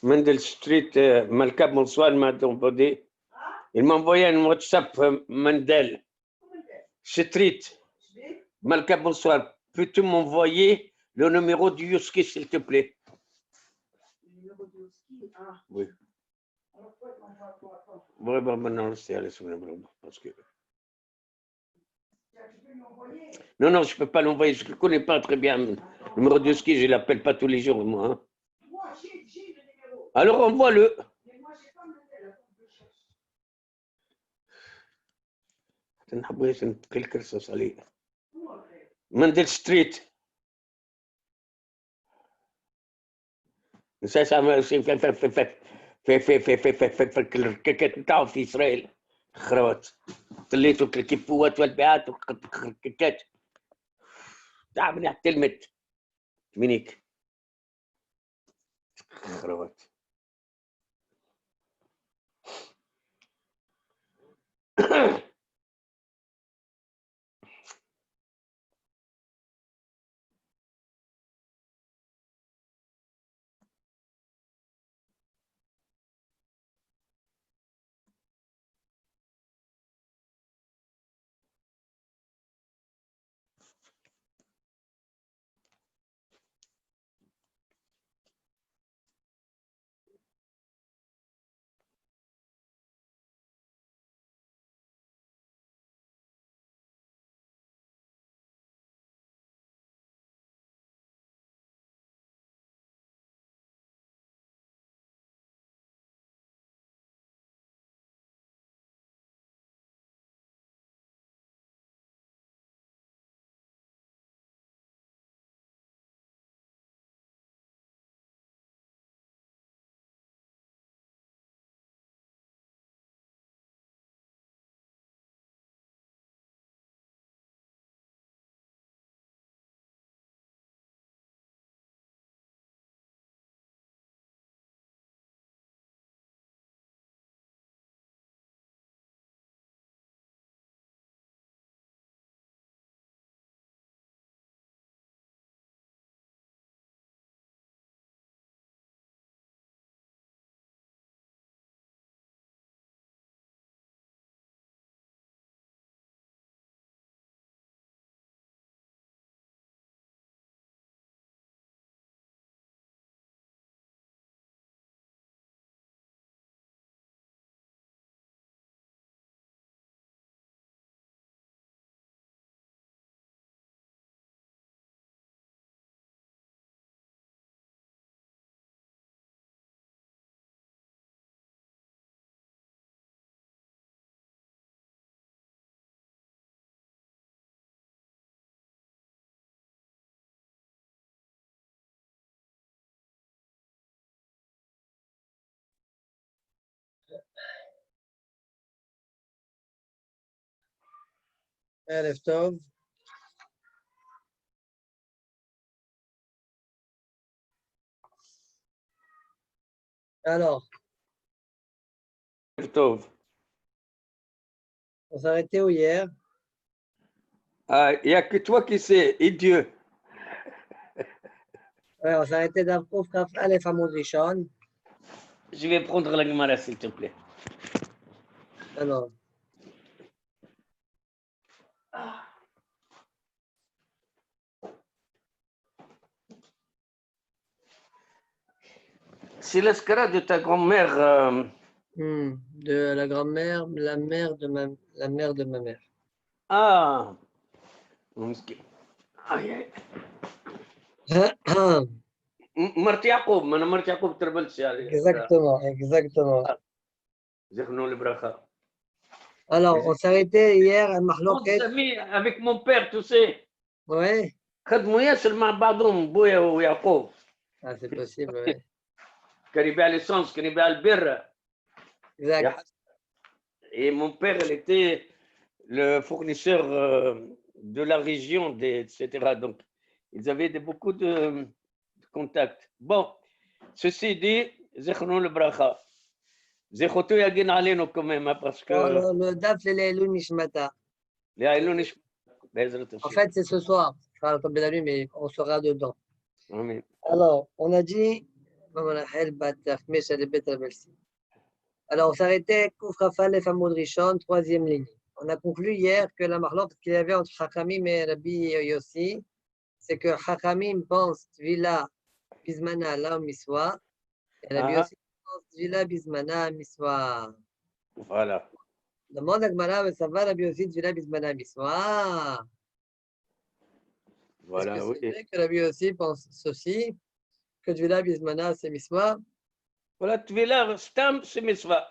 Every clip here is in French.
Mendel Street, Malka, bonsoir, il m'a envoyé un WhatsApp, Mendel Street, Malka, bonsoir. Peux-tu m'envoyer le numéro du Yuski, s'il te plaît? Le numéro du Yuski, ah. Oui. Alors, toi, tu m'envoies quoi? Oui, bon, maintenant, c'est aller sur le numéro. Parce que... Tu peux m'envoyer? Non, non, je ne peux pas l'envoyer. Je ne connais pas très bien. Le numéro du ski, je ne l'appelle pas tous les jours, moi. Hein. Moi, j'ai le numéro. Alors, envoie-le. Mais moi, je n'ai pas Mendel. Attends, je cherche. Mendel Street. Ça في إسرائيل خروات طليت الكيبوات والبيعات والكيكات تعمل تلمت منيك خروات ערב טוב. Alors, on s'est arrêté où hier? Il n'y a que toi qui sais, et Dieu. Ouais, on s'est arrêté d'Avkouf Kaf Aleph Hamoud Rishon. Je vais prendre la Gemara, s'il te plaît. Alors. C'est l'ascara de ta grand-mère. De la grand-mère, la mère de ma mère. Ah. Marti Yacoub, Marti Yacoub Trabelsi. Exactement, exactement. Zechnou le bracha. Alors, on s'est arrêté hier à Mahloket. Avec mon père, tu sais. Oui. خدموا ياسر مع بعضهم بويا ويعقوب. Ah, c'est possible, oui. كان يبيع l'essence, كان يبيع البر. Exact. Et mon père, il était le fournisseur de la région, etc. Donc, ils avaient beaucoup de contacts. Bon, ceci dit, Zechron le bracha. Zechoto yagin aleno quand même, parce que. Le daf, c'est les Elou Nishmata. En fait, c'est ce soir. Je vais tomber la nuit, mais on sera dedans. Amen. Alors, on a dit, Alors, on s'arrêtait Koufrafal et Famoud Rishon, troisième ligne. On a conclu hier que la marloque qu'il y avait entre Chachamim et Rabbi Yossi, c'est que Chachamim pense Tvila Bismana la Miswa, et Rabbi Ah, Yossi pense Tvila Bismana Miswa. voilà. Demande à Gmara, ça va Rabbi Yossi Tvila Bismana Miswa? Est-ce Voilà, que oui. c'est vrai que Rabbi Yossi pense ceci, que Tvila Bismana c'est Miswa? Voilà, Tvila, Stam, c'est Mitzvah.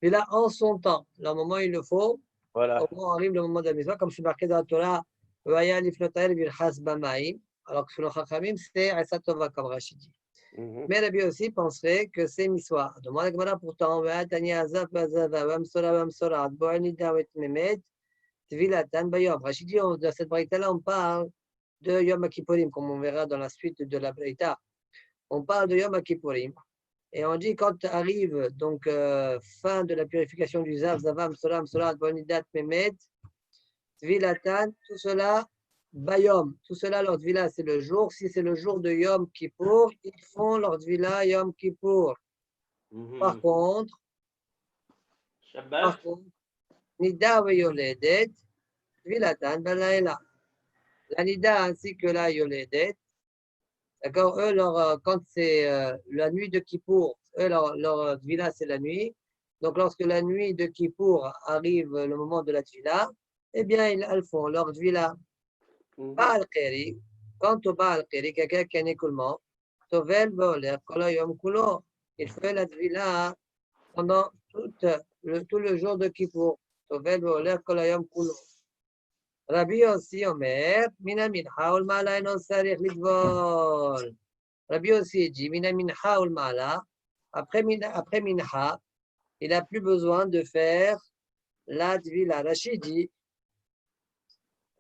Tvila en son temps, le moment où il le faut. Voilà. Au moment arrive le moment de la mitzvah, comme c'est marqué dans la Torah, Vaya lifnotael virchas bamaim, alors que selon Chachamim, c'est Asa Tova, comme Rachid dit. Mhm. Mais Rabbi aussi penserait que c'est mitzvah. Demande à Gemara pourtant, Tani Azaf, Azava, Vamsora, Vamsora, Boanida, Mehmet, Tvilatan, Bayom. Rachid dit, dans cette braïta-là, on parle de Yom Kippourim, comme on verra dans la suite de la braïta. On parle de Yom Kippourim. Et on dit quand arrive donc fin de la purification du Zav, Zavam, Solam, Solat, Bonidat, Mehmet, Tvilatan, tout cela, Bayom, tout cela, leur Tvila, c'est le jour. Si c'est le jour de Yom Kippour, ils font leur Tvila Yom Kippour. Mhm. Par contre, Shabbat. Nida ve Yoledet, Tvilatan, Balaïla. La Nida ainsi que la Yoledet, d'accord, eux, quand c'est la nuit de Kippour, eux, leur Tvila, c'est la nuit. Donc, lorsque la nuit de Kippour arrive le moment de la Tvila, eh bien, elles font leur Tvila. Mhm. Baal Keri, quant au Baal Keri, quelqu'un qui a un écoulement, Tovel Voler, Kolayom Kulo, il fait la Tvila pendant tout le jour de Kippour. Tovel Voler, Kolayom Kulo. Rabbi aussi, Omer, Mina Mincha, ul Mala, Eno Sarich Lidvol. Rabbi aussi dit, Mina Mincha, ul Mala, après Mincha, il n'a plus besoin de faire la Tvila. Rachid dit,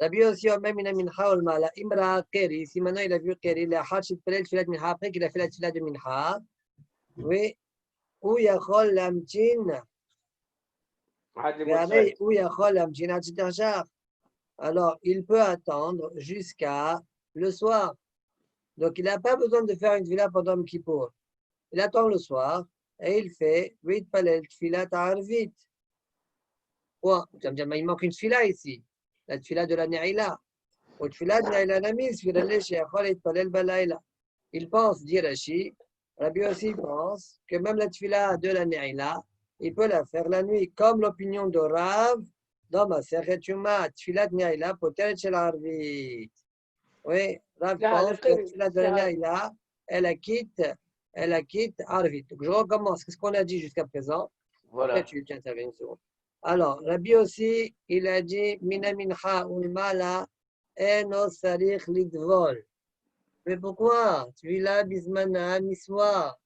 Rabbi aussi, Omer, Mina Mincha, ul Mala, Imra Keri, si maintenant il a vu Keri, la Hachit Pelel, Tfilat Mincha, après qu'il a fait la Tfilat de Mincha, oui, où Yachol Lamchin, Hadi Ve'arei, Motsai. où Yachol Lamchin, Hachit alors il peut attendre jusqu'à le soir. Donc, il n'a pas besoin de faire une tefila pendant Kippour. Il attend le soir et il fait 8 palel tefila ta'arvit. Ouais, tu vas me dire, mais il manque une tefila ici. La tefila de la Ne'ila. Ou tefila de Ne'ila Namis, tefila de Sheachol et palel balayla. Il pense, dit Rashi, Rabbi aussi pense que même la tefila de la Ne'ila, il peut la faire la nuit, comme l'opinion de Rav dans ma Sechet Yuma, tefila de Ne'ila, peut-être chez l'arvit. Oui, Rav pense que la tefila de la Ne'ila, elle la quitte Arvit. Donc, je recommence. Qu'est-ce qu'on a dit jusqu'à présent? Voilà. Après, tu interviens une seconde. Alors, Rabbi aussi, il a dit Mina mincha ulmala eno sarich lidvol. Mais pourquoi? Tvila bismana miswa.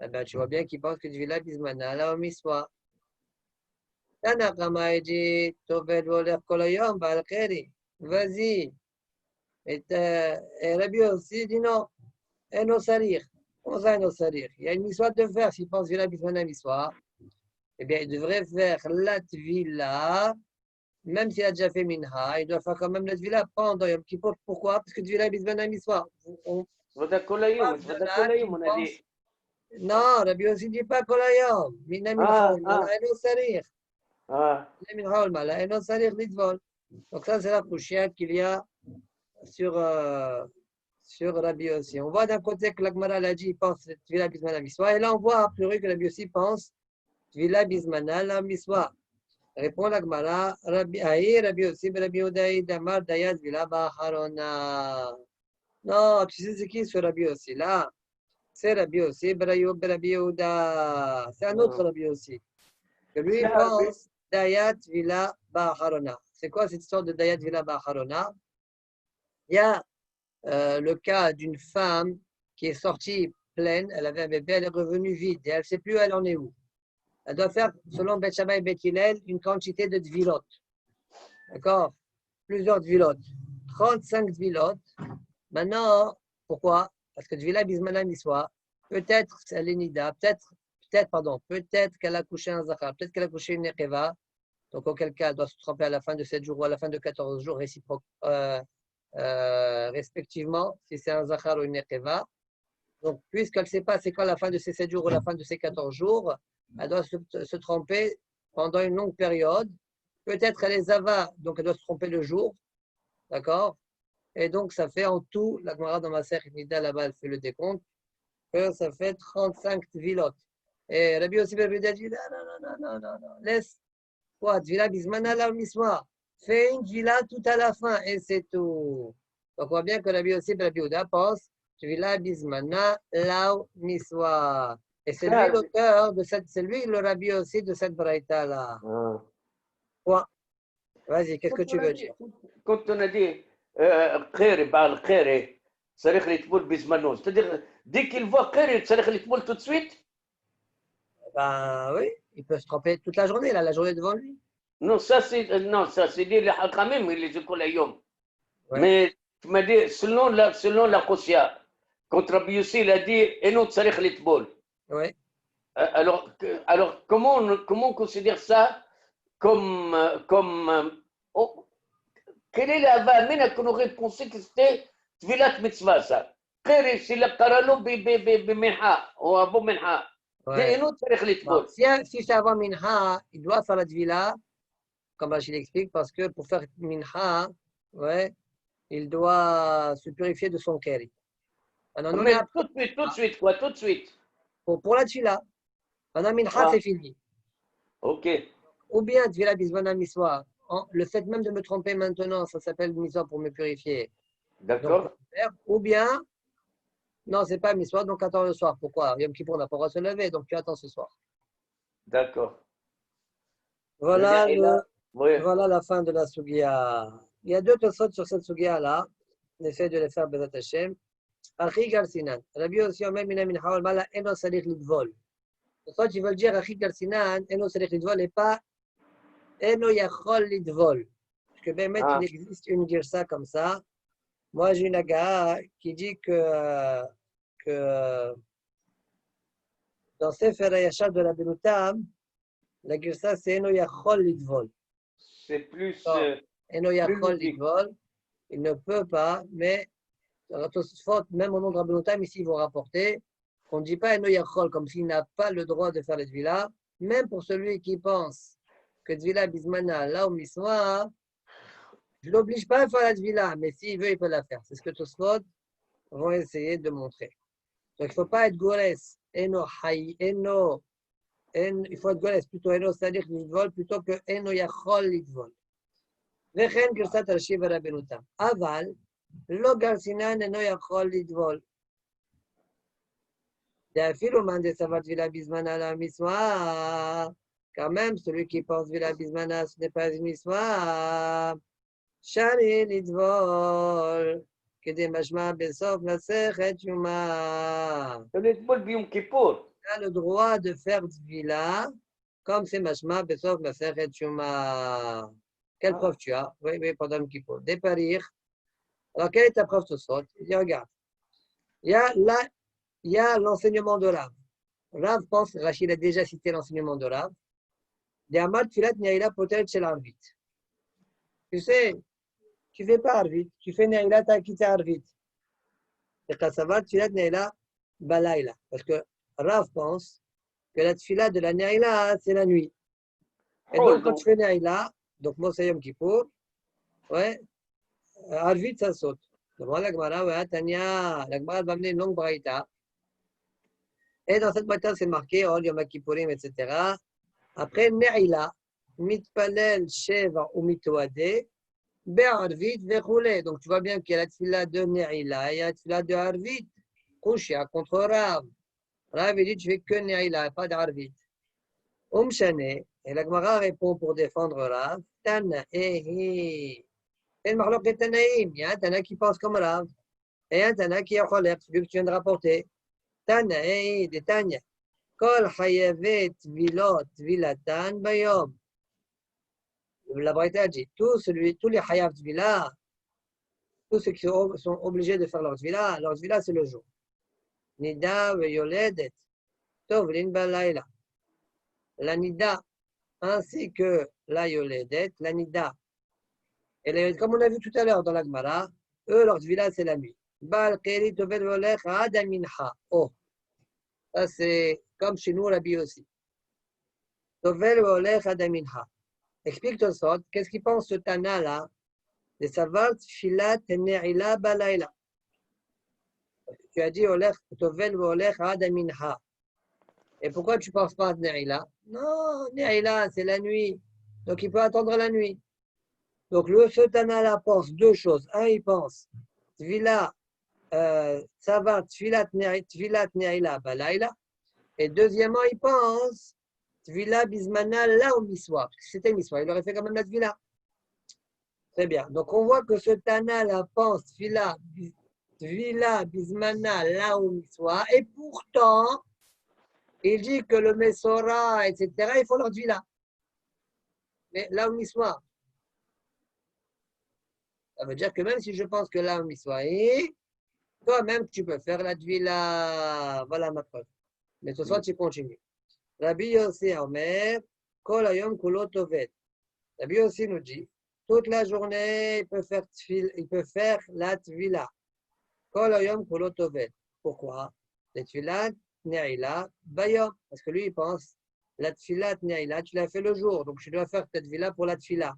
Eh ben, tu vois bien qu'il pense que Tvila bismana la miswa. Tanakama a dit Toved voler kolayom bal kheri. Vas-y. Et Rabbi aussi dit non. Eno sarich. Comment ça, eno sarich? Il y a une miswa de faire. S'il pense Tvila bismana miswa, eh bien, il devrait faire la Tvila, même s'il a déjà fait Minha, il doit faire quand même la Tvila pendant Yom Kippour. Pourquoi? Parce que Tvila bismana miswa. Tvada Kolayim, Tvada Kolayim, on a dit. Non, Rabbi aussi dit pas Kolayom. Mina Minha, eno sarich. Mina Minha, Mala, eno sarich litvol. Donc ça, c'est la poussière qu'il y a sur Rabbi aussi. On voit d'un côté que l'Agmara l'a dit, il pense Tvila bismana miswa. Et là, on voit a priori que Rabbi aussi pense Tvila bismana la miswa. Répond la Gemara, Rabbi aussi, Rabbi Udaï, Damar, Dayat, Vila, Baharona. Non, tu sais c'est qui ce Rabbi aussi là? C'est Rabbi aussi, Rabbi Uda. C'est un autre Rabbi aussi. Que lui pense Dayat, Vila, Baharona. C'est quoi cette histoire de Dayat, Vila, Baharona? Il y a le cas d'une femme qui est sortie pleine, elle avait un bébé, elle est revenue vide et elle ne sait plus elle en est où. Elle doit faire, selon Beth Shammai et Beth Hillel, une quantité de dvilot. D'accord? Plusieurs dvilot. 35 dvilot. Maintenant, pourquoi? Parce que dvila bismana miswa, peut-être elle est nida, peut-être qu'elle a couché un zachar, peut-être qu'elle a couché une nekeva. Donc, auquel cas, elle doit se tromper à la fin de 7 jours ou à la fin de 14 jours réciproques, respectivement, si c'est un zachar ou une nekeva. Donc, puisqu'elle ne sait pas c'est quand la fin de ces 7 jours ou la fin de ces 14 jours, elle doit se tromper pendant une longue période. Peut-être elle est Zava, donc elle doit se tromper le jour. D'accord? Et donc, ça fait en tout, la Gemara dans ma sœur Nida là-bas, elle fait le décompte, que ça fait 35 tvilotes. Et Rabbi aussi Ben Yehuda dit, non, non, non, non, non, non, laisse. Quoi? Tvila bismana la miswa. Fais une tvila tout à la fin et c'est tout. Donc, on voit bien que Rabbi aussi Ben Yehuda pense, tvila bismana la miswa. Et c'est lui l'auteur de cette, c'est lui le Rabbi aussi de cette braïta-là. Quoi? Vas-y, qu'est-ce que tu veux dire? كنت انا دي قيري بعد القيري صريخ لي تبول بزمانو c'est-à-dire dès qu'il voit قيري صريخ لي تبول tout de suite. Ben oui, il peut se tromper toute la journée, il a la journée devant lui. Non, ça c'est dit les Hakamim, ils les écoles Yom. Ouais. Mais tu m'as dit selon la Kosia, quand Rabbi Yossi il a dit et non tzarich litbol. Ouais. Alors comment on considère ça comme oh, quelle est la vanne qu'on aurait pensé que c'était Tvilat Mitzvah ça? Qiri c'est la Karalo Biminha ou Abu Minha. Ouais. Et non tzarich litbol. Si c'est avant Minha, il doit faire la Tvila, comme Rachid l'explique, parce que pour faire Minha, ouais, il doit se purifier de son Keri. Mais tout de suite, quoi, tout de suite. Pour la Tvila. Pendant Minha, c'est fini. Ok. Ou bien Tvila Bismana Miswa. Le fait même de me tromper maintenant, ça s'appelle Miswa pour me purifier. D'accord. Ou bien, non, c'est pas Miswa, donc attends le soir. Pourquoi? Yom Kippour n'a pas le droit de se lever, donc tu attends ce soir. D'accord. Voilà, oui. Voilà la fin de la Sugia. Il y a deux tosot sur cette Sugia-là. On essaie de les faire Bezat Hashem. Achi Garsinan. Rabbi aussi Omer Mina Min Hawal Mala Eno Sarich Lidvol. Tosot, ils veulent dire Achi Garsinan, Eno Sarich Lidvol et pas Eno Yachol Lidvol. Parce que ben, il existe une girsa comme ça. Moi, j'ai une aga qui dit que dans Sefer Hayashar de la Benutam, la girsa c'est Eno Yachol Lidvol. C'est plus. Eno Yachol Lidvol. Il ne peut pas, mais même au nom de Rabbeinu ici, ils vont rapporter qu'on ne dit pas Eno Yachol comme s'il n'a pas le droit de faire la Tvila, même pour celui qui pense que Tvila Bismana, là au Miswa, je ne l'oblige pas à faire la Tvila, mais s'il veut, il peut la faire. C'est ce que Tosfot vont essayer de montrer. Donc il ne faut pas être Gores, il faut être Gores, plutôt Eno Sadir Lidvol, plutôt que Eno Yachol Lidvol. וכן גרסת רש"י ורבנו תם. אבל לא גרסינן אינו יכול לטבול. ואפילו מאן דסבר טבילה בזמנה למצווה, quand même, celui qui pense טבילה בזמנה, ce n'est pas une מצווה, שרי לטבול, כדי משמע בסוף מסכת שומה. לטבול ביום כיפור. Il a le droit de faire טבילה, comme c'est משמע בסוף מסכת שומה. Quelle preuve tu as? Oui, pendant qu'il faut. Déparir. Alors, quelle est ta preuve, Tosfot? Il dit, regarde. Il y a l'enseignement de Rav. Rav pense, Rachid a déjà cité l'enseignement de Rav. De Amar Tfilat Neila Potel Shel Arvit. Tu sais, tu ne fais pas Arvit. Tu fais Neila, tu as quitté Arvit. Et Kassavat Tfilat Neila Balaila. Parce que Rav pense que la Tfilat de la Neila, c'est la nuit. Et donc, quand tu fais Neila, donc, Moshe Yom Kippour, ouais, Arvit, ça saute. Donc, la Gemara, ouais, Tania, la Gemara va amener une longue braïta. Et dans cette braïta, c'est marqué, oh, Yom Kippourim, etc. Après, Ne'ila, Mitpalel, Sheva ou Mitoade, Be'arvit, Vechoule. Donc, tu vois bien qu'il y a la tfila de Ne'ila et il y a la tfila de Arvit. Kouchia contre Rav. Rav, il dit, tu fais que Ne'ila, pas d'Arvit. Umshane. Et la Gemara répond pour défendre Rav, Tana, c'est le marloc de Tanaïm. Il y a un Tana qui pense comme Rav. Et un Tana qui est Choler, celui que tu viens de rapporter. Tana, de Tanya. Kol Hayavet Vilot Vilatan Bayom. La Braïta dit, tous les Hayav Vila, tous ceux qui sont obligés de faire leur Vila, c'est le jour. Nida Yoledet, Tovlin Balayla. La Nida, ainsi que la Yoledet, la Nida. Et comme on a vu tout à l'heure dans la Gemara, eux, leur Tvila, c'est la nuit. Bal Keri Tovel Volech Ada Mincha. Oh, ça c'est comme chez nous, Rabbi aussi. Tovel Volech Ada Mincha. Explique toi ça. Qu'est-ce qu'il pense ce Tana là de savoir Tfilat Ne'ila Balaila. Tu as dit Olech Tovel Volech Ada Mincha. Et pourquoi tu ne penses pas à Ne'ila? Non, Ne'ila, c'est la nuit. Donc il peut attendre la nuit. Donc ce Tana là pense deux choses. Un, il pense Tvila. Ça va, Tfilat Ne'ila Balaila. Et deuxièmement, il pense Tvila Bismana là au Miswa. C'était Miswa, il aurait fait quand même la Tvila. Très bien. Donc on voit que ce Tana là pense Tvila Bismana là au Miswa. Et pourtant, il dit que le Mesora, etc., il faut leur Tvila. Mais là au Miswa. Ça veut dire que même si je pense que là au Miswa, toi-même, tu peux faire la Tvila. Voilà ma preuve. Mais ce soir, tu continues. Rabbi Yossi Omer, Kol Hayom Kulo Toved. Rabbi Yossi nous dit, toute la journée, il peut faire la Tvila. Kol Hayom Kulo Toved. Pourquoi? La Tfilat Ne'ila Bayom. Parce que lui, il pense, la Tfilat Ne'ila, tu l'as fait le jour. Donc, tu dois faire ta Tvila pour la Tfila.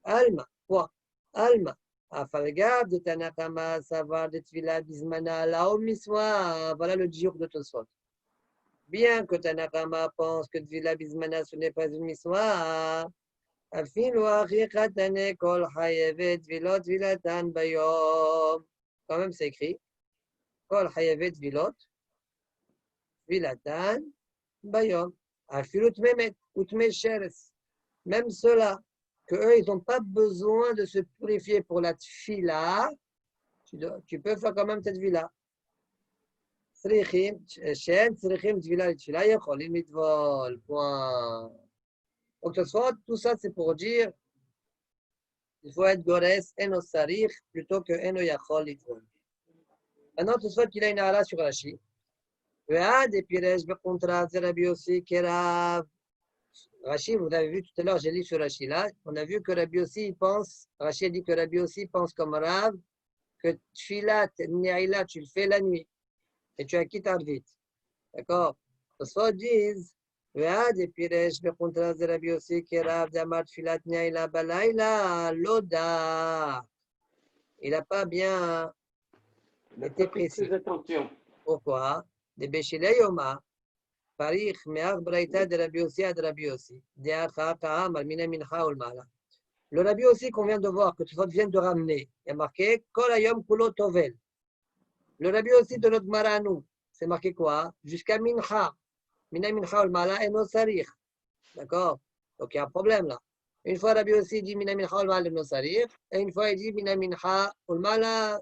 Alma, quoi? Alma. Afalgab de Tanakama, savoir de Tvila Bismana, la Miswa. Voilà le jour de Tosfot. Bien que Tanakama pense que Tvila Bismana, ce n'est pas une Miswa, quand même, c'est écrit. Kol Hayevet Vilot, Vilatan, Bayom. Afilut Memet, Utme Sheres. Même ceux-là, qu'eux, ils n'ont pas besoin de se purifier pour la Tfila, tu peux faire quand même cette Tvila. Shen, Tzrichim, Tvila, Tfila, Yecholim, Mitvol. Point. Donc, tout ça, c'est pour dire il faut être Gores, Eno Sarich, plutôt que Eno Yachol, Litvol. Maintenant, tout ça, qu'il a une ala sur Rashi. Ve'ad et Piresh, Bekontra, Zerabi aussi, Kerav. Rashi, vous avez vu tout à l'heure, j'ai lu sur Rashi là, on a vu que Rabbi aussi, il pense, Rashi a dit que Rabbi aussi pense comme Rav, que Tfilat, Ne'ila, tu le fais la nuit, et tu as quitté vite. D'accord? Les autres disent, Ve'ad et Piresh, Bekontra, Zerabi aussi, Kerav, Damar, Tfilat, Ne'ila, Balaila, Loda. Il n'a pas bien été précis. Attention. Pourquoi? De Beshile Yoma. Parich, Me'ach Braïta de Rabbi Yossi à Rabbi Yossi. De'acha Ka'am, Almina Mincha Ulmala. Le Rabbi Yossi qu'on vient de voir, que tu viens de ramener, il y a marqué Kol Hayom Kulo Tovel. Le Rabbi Yossi de notre Maranou, c'est marqué quoi? Jusqu'à Mincha. Mina Mincha Ulmala et no Sarich. D'accord? Donc il y a un problème là. Une fois Rabbi Yossi dit Mina Mincha Ulmala et no Sarich, et une fois il dit Mina Mincha Ulmala,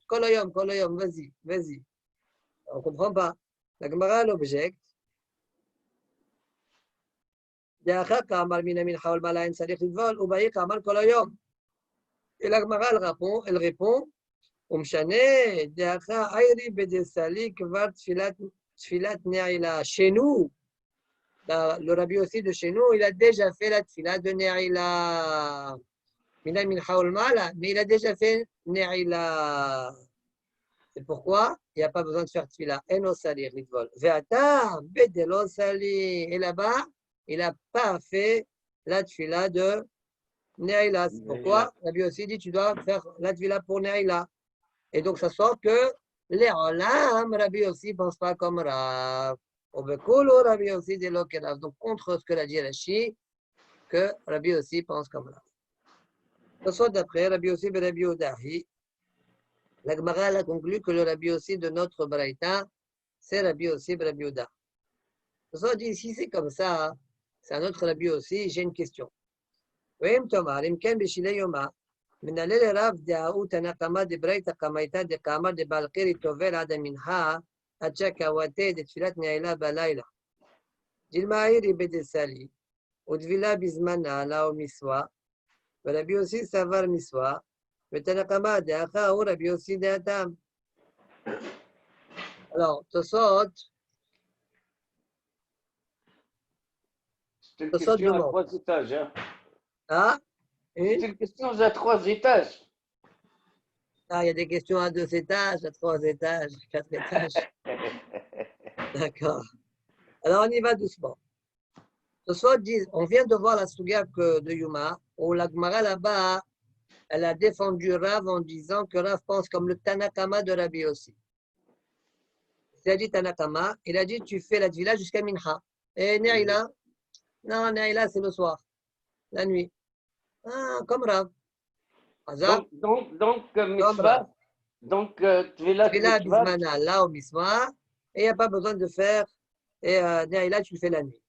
Kol Hayom, vas-y, vas-y. On ne comprend pas. La Gemara l'objecte. דאחר כאמר מן המנחה ולמעלה אין צריך לטבול, ובאי כאמר כל היום. אלא הגמרא elle répond, ומשנה, דאחר איירי בדסלי כבר תפילת נעילה. Chez nous, le Rabbi aussi de chez nous, il a déjà fait la tfila de נעילה. מן המנחה ולמעלה, mais il a déjà fait נעילה. C'est pourquoi il n'y a pas besoin de faire tfila. אין לו סליח לטבול. ואתה בדלו סליח. Et là-bas, il n'a pas fait la tfila de Ne'ila. Pourquoi? Rabbi aussi dit tu dois faire la tfila pour Ne'ila. Et donc ça sort que les olam, Rabbi aussi ne pense pas comme Rav. Obekolo, Rabbi aussi dit lo Rav. Donc contre ce que l'a dit Rashi, que Rabbi aussi pense comme Rav. Ça sort d'après Rabbi aussi et Rabbi Odahi. La Gemara a conclu que le Rabbi aussi de notre Braïta, c'est Rabbi aussi et Rabbi Odahi. Ça sort dit si c'est comme ça, c'est un autre Rabbi aussi, j'ai une question. ואם תאמר, אם כן בשילי יומה, מנהלה לרב דאו תנקמה דברייתא קמייתא דקאמר דבעל חירי טובל עד המנחה, עד שקאוותה דתפילת נעילה בלילה. דילמה עירי בדסלי, וטבילה בזמנה לה ומסווה, ורבי יוסי סבר מסווה, ותנקמה דאחה הוא רבי יוסי דעתם. Alors, Tosot, c'est une question à 3 étages. Hein. Ah, C'est une question à 3 étages. Ah, il y a des questions à 2 étages, à 3 étages, 4 étages. D'accord. Alors, on y va doucement. Ce soir, on vient de voir la Suga de Yuma, où la Gemara là-bas, elle a défendu Rav en disant que Rav pense comme le Tanakama de Rabbi aussi. Il a dit Tanakama, il a dit tu fais la Tvila jusqu'à Mincha. Et Neila, non, Neila c'est le soir, la nuit. Ah, comme Rav. Hazak, Donc, comme Rav. mitzvah, donc, Tvilat Tvila mitzvah, Bismana, là au Misma, et il n'y a pas besoin de faire, et Neila tu le fais la nuit.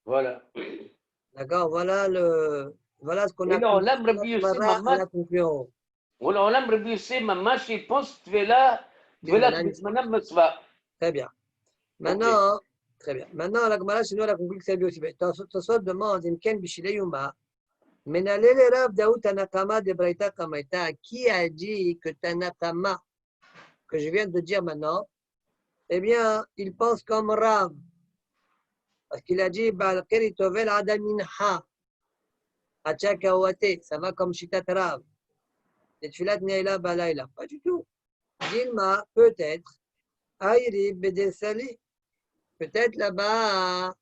voilà. D'accord, voilà ce qu'on Et a là, on conclu. l'a Rabbi Yossi, Gemara à maman, la conclusion. on l'a Rabbi Yossi, maman, je pense Tvilat Bismana, mitzvah, mitzvah. Très bien. Ok. Maintenant, très bien. Maintenant, la Gemara, chez nous, elle a conclu que c'est lui aussi. Tosot demande, Imken Bishile Yuma, Menalele Rav Daoud Tanakama de Braïta Kamaita, qui a dit que Tanakama, que je viens de dire maintenant, eh bien, il pense comme Rav. Parce qu'il a dit, Balkeri Tovel Adaminha, Achakawate, ça va comme Shitat Rav. Et Tfilat Neila Balaila. Pas du tout. Dilma, peut-être, Aïri Bedesali, peut-être là-bas,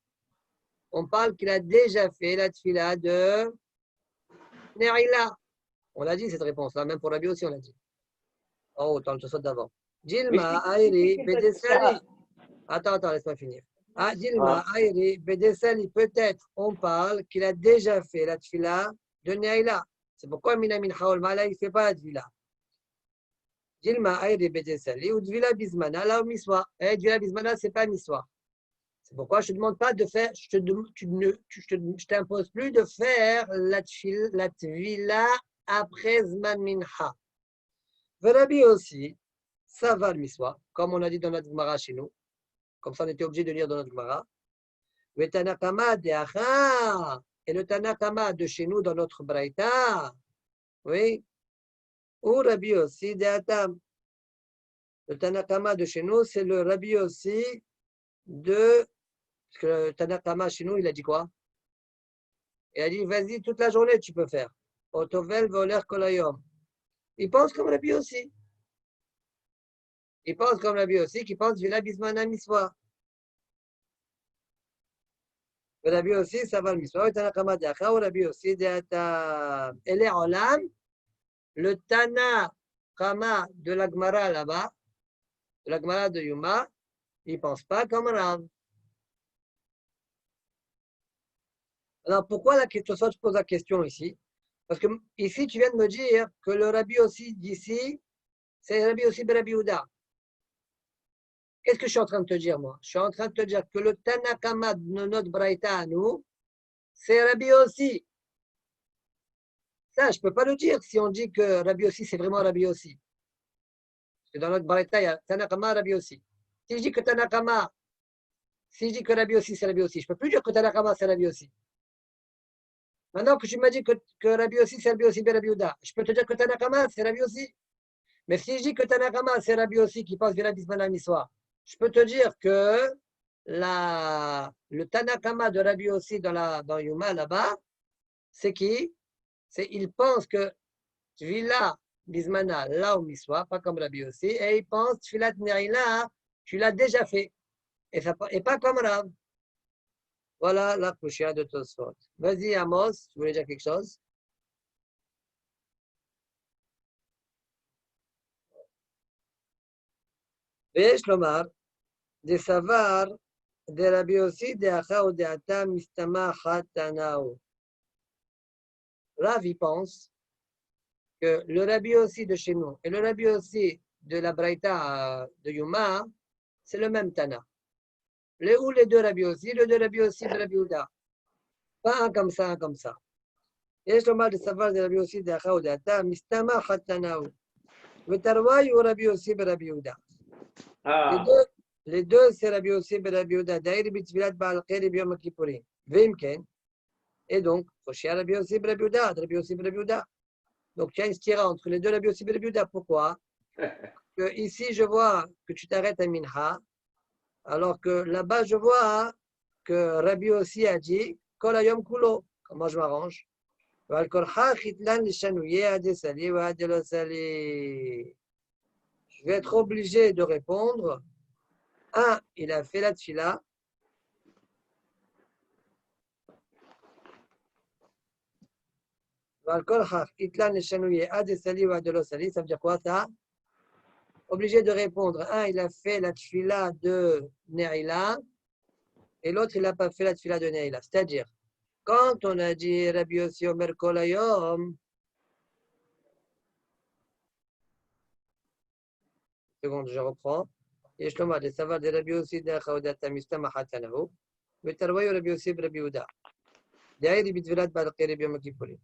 on parle qu'il a déjà fait la tfila de Neila. On l'a dit cette réponse-là, même pour Rabbi aussi, on l'a dit. Oh, dans le saut d'avant. Dilma, Aïri, Bedesali. Attends, laisse-moi finir. Ah, Dilma, Aïri, Bedesali, peut-être, on parle qu'il a déjà fait la tfila de Neila. C'est pourquoi Minamin Haol Mala, il ne fait pas la tfila. Dilma, Aïri, Bedesali, ou Tvila Bismana, là, ou Miswa. Et Tvila Bismana, ce n'est pas Miswa. C'est pourquoi je ne te demande pas de faire, je t'impose plus de faire la tvila après Zman Mincha. Rabbi aussi, ça va le miswa, comme on a dit dans notre Gemara chez nous, comme ça on était obligé de lire dans notre Gemara. Le Tanakama de Acha, et le Tanakama de chez nous dans notre Braïta, oui, ou Rabbi aussi de Atam. Le Tanakama de chez nous, c'est le Rabbi aussi de. Parce que le Tanakama chez nous, il a dit quoi? Il a dit, vas-y, toute la journée, tu peux faire. Otovel voler kolayom. Il pense comme Rabbi aussi. Il pense comme Rabbi aussi, qui pense Vila Bismana Miswa. Rabbi aussi, ça va le Miswa. Et Tanakama d'Acha, ou Rabbi aussi d'Ata. Et les Olam, le Tanakama de la Gemara là-bas, de la Gemara de Yuma, il ne pense pas comme Rav. Alors pourquoi la question, je pose la question ici? Parce que ici, tu viens de me dire que le Rabbi aussi d'ici, c'est Rabbi aussi de Rabbi Houda. Qu'est-ce que je suis en train de te dire, moi? Je suis en train de te dire que le Tanakama de notre Braïta à nous, c'est Rabbi aussi. Ça, je ne peux pas le dire si on dit que Rabbi aussi, c'est vraiment Rabbi aussi. Parce que dans notre Braïta, il y a Tanakama, Rabbi aussi. Si je dis que Tanakama, si je dis que Rabbi aussi, c'est Rabbi aussi, je ne peux plus dire que Tanakama, c'est Rabbi aussi. Maintenant que tu m'as dit que Rabbi aussi, c'est Rabbi aussi, bien Rabbi Houda, je peux te dire que Tanakama, c'est Rabbi aussi. Mais si je dis que Tanakama, c'est Rabbi aussi qui pense Vila Bismana Miswa, je peux te dire que le Tanakama de Rabbi aussi dans Yuma là-bas, c'est qui? Il pense que Vila Bismana là ou Miswa, pas comme Rabbi aussi, et il pense Tfilat Neila, tu l'as déjà fait, et pas comme Rav. Voilà la couchia de Tosfot. Vas-y, Amos, tu voulais dire quelque chose? ויש לומר, דסבר דרבי יוסי דאחה ודעתה מסתמכת תנאו. Rav, il pense que le Rabbi aussi de chez nous et le Rabbi aussi de la Braïta de Yuma, c'est le même Tana. Ou les deux Rabbi aussi, le deux Rabbi aussi de Rabbi Houda. Pas un comme ça, un comme ça. יש לומר דסבר דרבי יוסי דאחה ודעתה מסתמכת תנאו. ותרווי הוא רבי יוסי ברבי יהודה. Les deux, c'est Rabbi Yossi ben Rabbi Yehuda. D'ailleurs, bitfilat ba'al kheri b'yom kippurim. Vimken. Et donc, Roshia Rabbi Yossi ben Rabbi Yehuda, Rabbi Yossi ben Rabbi Yehuda. Donc, tu as une stira entre les deux Rabbi Yossi ben Rabbi Yehuda. Pourquoi? Que ici, je vois que tu t'arrêtes à Mincha, alors que là-bas, je vois que Rabbi Yossi a dit Kol hayom kulo. Comment je m'arrange? Val korcha chitlan lishanouye adesali ou adelosali. je vais être obligé de répondre. Un, il a fait la tfila. Ça veut dire quoi ça? Obligé de répondre. Un, il a fait la tfila de Ne'ila et l'autre, il n'a pas fait la tfila de Ne'ila. C'est-à-dire, quand on a dit Rabbi Yossi Omer Kol Hayom, seconde, je reprends. יש לומר, לסבר דרבי יוסי דרך עבודת המסתמכת עליו, ותרוויו רבי יוסי ברבי יהודה. דהיינו בתפילת בעל קרי ביום הכיפורים.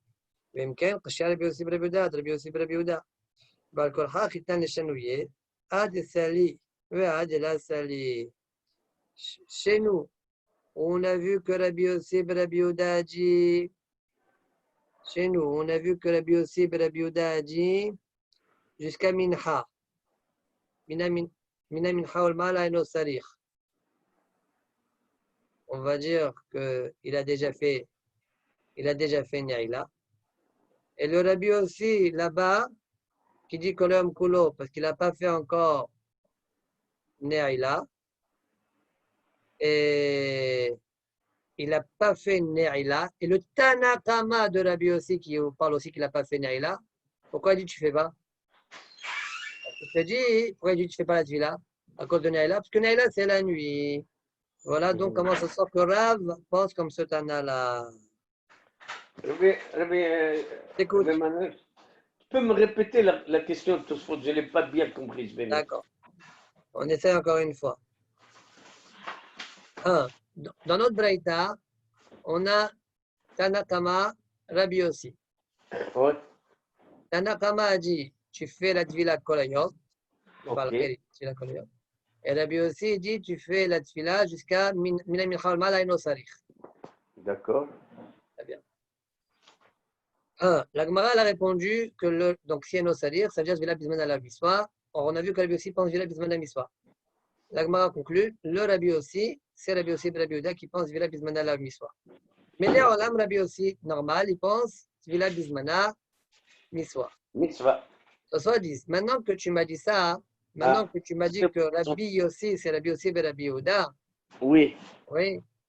ואם כן, קשה רבי יוסי ברבי יהודה, רבי יוסי ברבי יהודה. בעל כורחה חיתן לשנויה, עד הסלי ועד אל הסלי. Chez nous, on a vu que Rabbi Yossi Rabbi Yehuda a dit. Chez nous, on a vu que Rabbi Yossi Rabbi Yehuda a dit jusqu'à Minha. Mina Minha ol Mala eno sarich. On va dire qu'il a déjà fait Ne'ila. Et le Rabbi aussi, là-bas, qui dit Kolom Kulo, parce qu'il n'a pas fait encore Ne'ila. Et il n'a pas fait Ne'ila. Et le Tanakama de Rabbi aussi, qui parle aussi qu'il n'a pas fait Ne'ila, pourquoi il dit tu ne fais pas? Il te dit, pourquoi il dit tu ne fais pas la Tvila? À cause de Ne'ila, parce que Ne'ila c'est la nuit. Voilà donc comment ça sort que Rav pense comme ce Tana-là. Écoute. Tu peux me répéter la question de Tosfot, je ne l'ai pas bien comprise. D'accord. On essaie encore une fois. Dans notre Braïta, on a Tanakama, Rabbi aussi. Ouais. Tanakama a dit, tu fais la Tvila Kolayot. Okay. Et Rabbi aussi dit, tu fais la Tvila jusqu'à Mina Mincha Mala Eno Sarich. D'accord. Très bien. La Gemara a répondu que donc si Eno Sarich, ça veut dire Tvila Bisman à la Miswa. Or, on a vu que Rabbi aussi pense Tvila Bisman à la Miswa. La Gemara conclut, le Rabbi aussi, c'est Rabbi aussi de Rabbi Yehuda qui pense Tvila Bisman à la Miswa. Mais là, Olam Rabbi aussi, normal, il pense Tvila Bismana Miswa. Mitzvah. Ça soit dit, maintenant que tu m'as dit ça, maintenant que tu m'as dit que Rabbi Yossi, c'est Rabbi Yossi et Rabbi Yehuda, oui,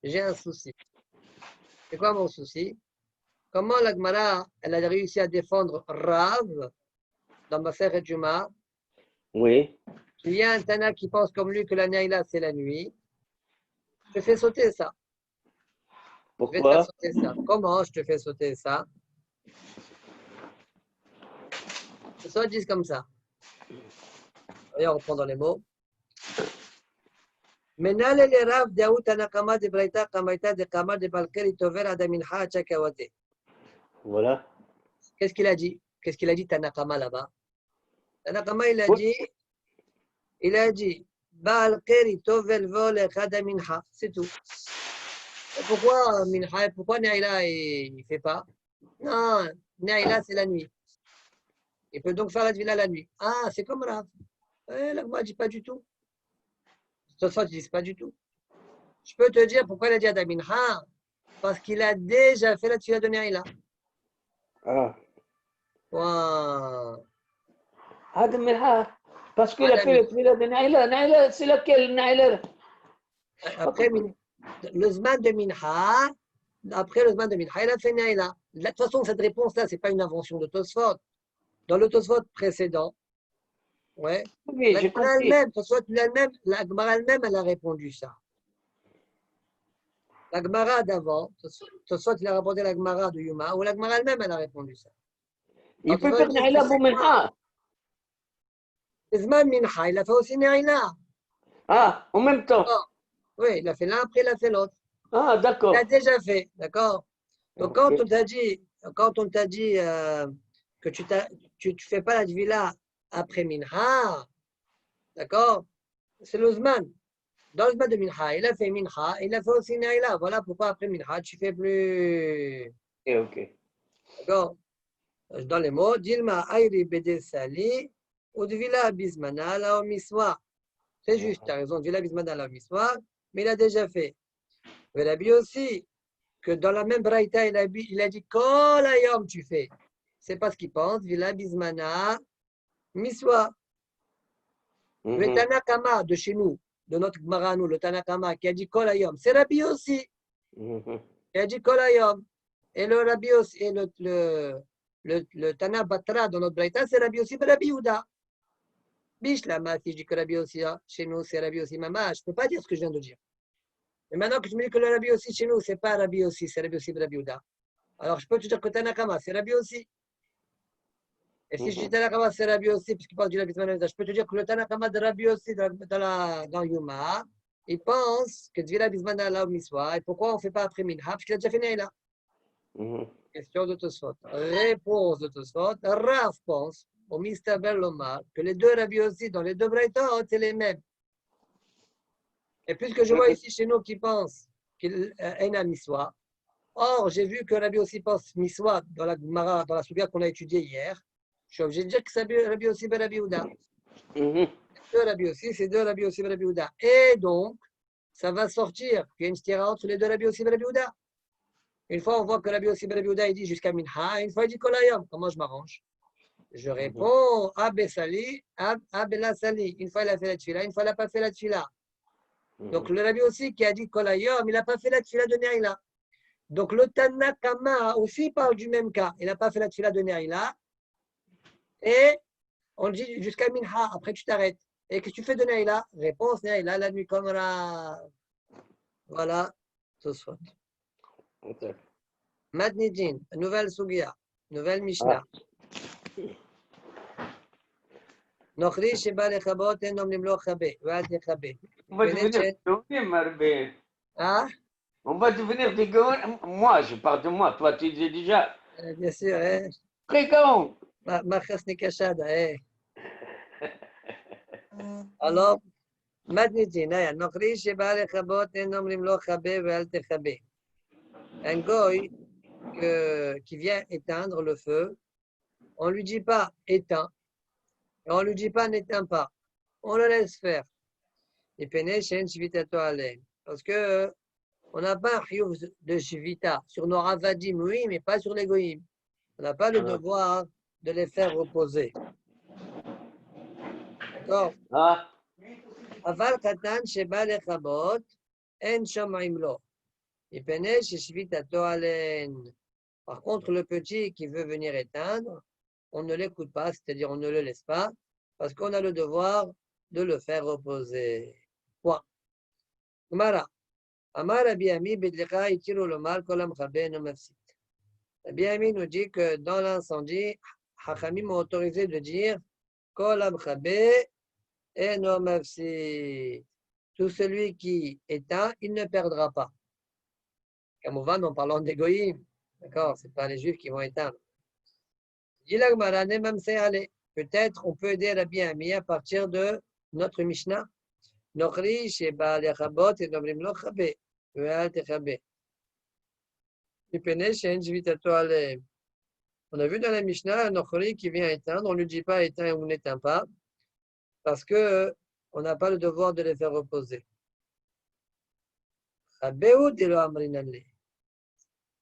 j'ai un souci. C'est quoi mon souci? Comment la Gemara, elle a réussi à défendre Rav dans Masechet Juma? Oui. Il y a un Tana qui pense comme lui que la Ne'ila, c'est la nuit. Je fais sauter ça. Pourquoi? Je vais te faire sauter ça. Comment je te fais sauter ça? Ce soit dit comme ça. Voyons, on reprend dans les mots. Menale le Rav Daout Tanakama de Braïta Kamaita de Kamar de Balkeri Tover Adaminha Chakawate. Voilà. Qu'est-ce qu'il a dit? Qu'est-ce qu'il a dit Tanakama là-bas? Tanakama, il a dit Balkeri Tovel Vol Adaminha. C'est tout. Et pourquoi Minha? Pourquoi Ne'ila il ne fait pas? Non, Ne'ila c'est la nuit. Il peut donc faire la Tvila la nuit. Ah, c'est comme Rav. La Gemara ne dit pas du tout. Cette fois, tu ne dis pas du tout. Je peux te dire pourquoi il a dit Adaminha. Parce qu'il a déjà fait la Tvila de Ne'ila. Ah. Wow. Adaminha. Parce qu'il a fait la Tvila de Ne'ila. Ne'ila, c'est laquelle Ne'ila? Après, le Zman de Minha, après le Zman de Minha, il a fait Ne'ila. De toute façon, cette réponse-là, ce n'est pas une invention de Tosfot. Dans le Tosfot précédent, ouais, oui, la Gemara elle-même, la Gemara elle-même, elle a répondu ça. La Gemara d'avant, Tosfot, il a répondu à la Gemara de Yuma, ou la Gemara elle-même, elle a répondu ça. Il peut faire Ne'ila pour Minha. Zman Minha, il a fait aussi Ne'ila. Ah, en même temps. Oui, il a fait l'un, après il a fait l'autre. Ah, d'accord. Il a déjà fait, d'accord. Donc quand on t'a dit que tu ne fais pas la Tvila après Minha, d'accord, c'est le Zman. Dans le Zman de Minha, il a fait Minha, il a fait aussi Ne'ila. Voilà pourquoi après Minha, tu ne fais plus. Ok. D'accord. Dans les mots, Dilma Ayri Bede Sali, ou Tvila Bismana la Miswa. C'est juste, tu as raison, Tvila Bismana la Miswa, mais il a déjà fait. Mais il a dit aussi que dans la même braïta, il a dit Kol Hayom tu fais. C'est pas ce qu'il pense, Vila Bismana, Miswa. Le Tanakama de chez nous, de notre Gemara, nous, le Tanakama, qui a dit Kol Hayom, c'est Rabbi aussi, qui a dit Kol Hayom. Et le Rabbi aussi, et le Tana Batra dans notre Braïta, c'est Rabbi aussi, Rabbi Yehuda. Bishlama, si je dis que Rabbi aussi, chez nous, c'est Rabbi aussi, maman, je ne peux pas dire ce que je viens de dire. Et maintenant que je me dis que le Rabbi aussi chez nous, ce n'est pas Rabbi aussi, c'est Rabbi aussi, Rabbi Yehuda. Alors je peux te dire que Tanakama, c'est Rabbi aussi. Et si je dis Tanakama, c'est Rabbi aussi, puisqu'il parle du Rabbi Yehuda, je peux te dire que le Tanakama de Rabbi aussi, dans Yuma, il pense que Dvira Bisman a la Miswa. Et pourquoi on ne fait pas après Minha? Parce qu'il a déjà fait Neila. Question de Tosfot. Réponse de Tosfot. Rav pense, au Mistaber Lomar, que les deux Rabbi aussi, dans les deux Braïtot, c'est les mêmes. Et puisque je vois ici chez nous qui pensent qu'il y a une Miswa, or j'ai vu que Rabbi aussi pense Miswa dans la Gemara, dans la Souga qu'on a étudiée hier, je suis obligé de dire que c'est Rabbi aussi, Rabbi Yehuda. Deux Rabbi aussi, c'est deux Rabbi aussi, Rabbi Yehuda. Et donc, ça va sortir qu'il y a une stira entre les deux Rabbi aussi, Rabbi Yehuda. Une fois, on voit que Rabbi aussi, Rabbi Yehuda, il dit jusqu'à Minha, une fois, il dit Kolayom. Comment je m'arrange? Je réponds, Abesali, Abela Sali. Une fois, il a fait la tfila, une fois, il n'a pas fait la tfila. Donc, le Rabbi aussi qui a dit Kolayom, il n'a pas fait la tfila de Neila. Donc, le Tanakama aussi parle du même cas. Il n'a pas fait la tfila de Neila. Et on dit jusqu'à Minha, après tu t'arrêtes. Et que tu fais de Neila? Réponse Neila, la nuit comme Rav. Voilà, ce soit. Matnidjin, nouvelle Sugia, nouvelle Mishnah. Nochri sheba lechabot en omnim lo chabe, ve'al techabe. On va devenir Gaonim, Arbé. Ah? On va devenir des Gaonim. Moi, je parle de moi. Toi, tu dis déjà. Bien sûr, hein? Très Gaon. Machas nekashada, hein? Alors, Matnidjin, Nochri sheba lechabot en omnim lo chabe, ve'al techabe. Un goy qui vient éteindre le feu, on ne lui dit pas éteins, et on ne lui dit pas n'éteins pas. On le laisse faire. Parce que on n'a pas un chiyuv de shvita sur nos ravadim, oui, mais pas sur les goyim. On n'a pas le devoir de les faire reposer. D'accord? Aval katan sheba lechabot en shomrim lo. Par contre, le petit qui veut venir éteindre, on ne l'écoute pas, c'est-à-dire on ne le laisse pas, parce qu'on a le devoir de le faire reposer. Point. Gemara. Amar Rabbi Ami bidlicha itiru lomar kolam chabe no mafsit. Rabbi Ami nous dit que dans l'incendie, Hachamim ont autorisé de dire kolam chabe et no mafsit. Tout celui qui éteint, il ne perdra pas. Kamouvan, en parlant d'égoïme, d'accord, ce n'est pas les juifs qui vont éteindre. Peut-être on peut aider Rabbi Ami à partir de notre Mishnah. Nochri sheba lechabot et nomrim lo chabe, ve'al techabe. On a vu dans la Mishnah un Nochri qui vient éteindre, on ne lui dit pas éteins ou n'éteins pas, parce que on n'a pas le devoir de les faire reposer.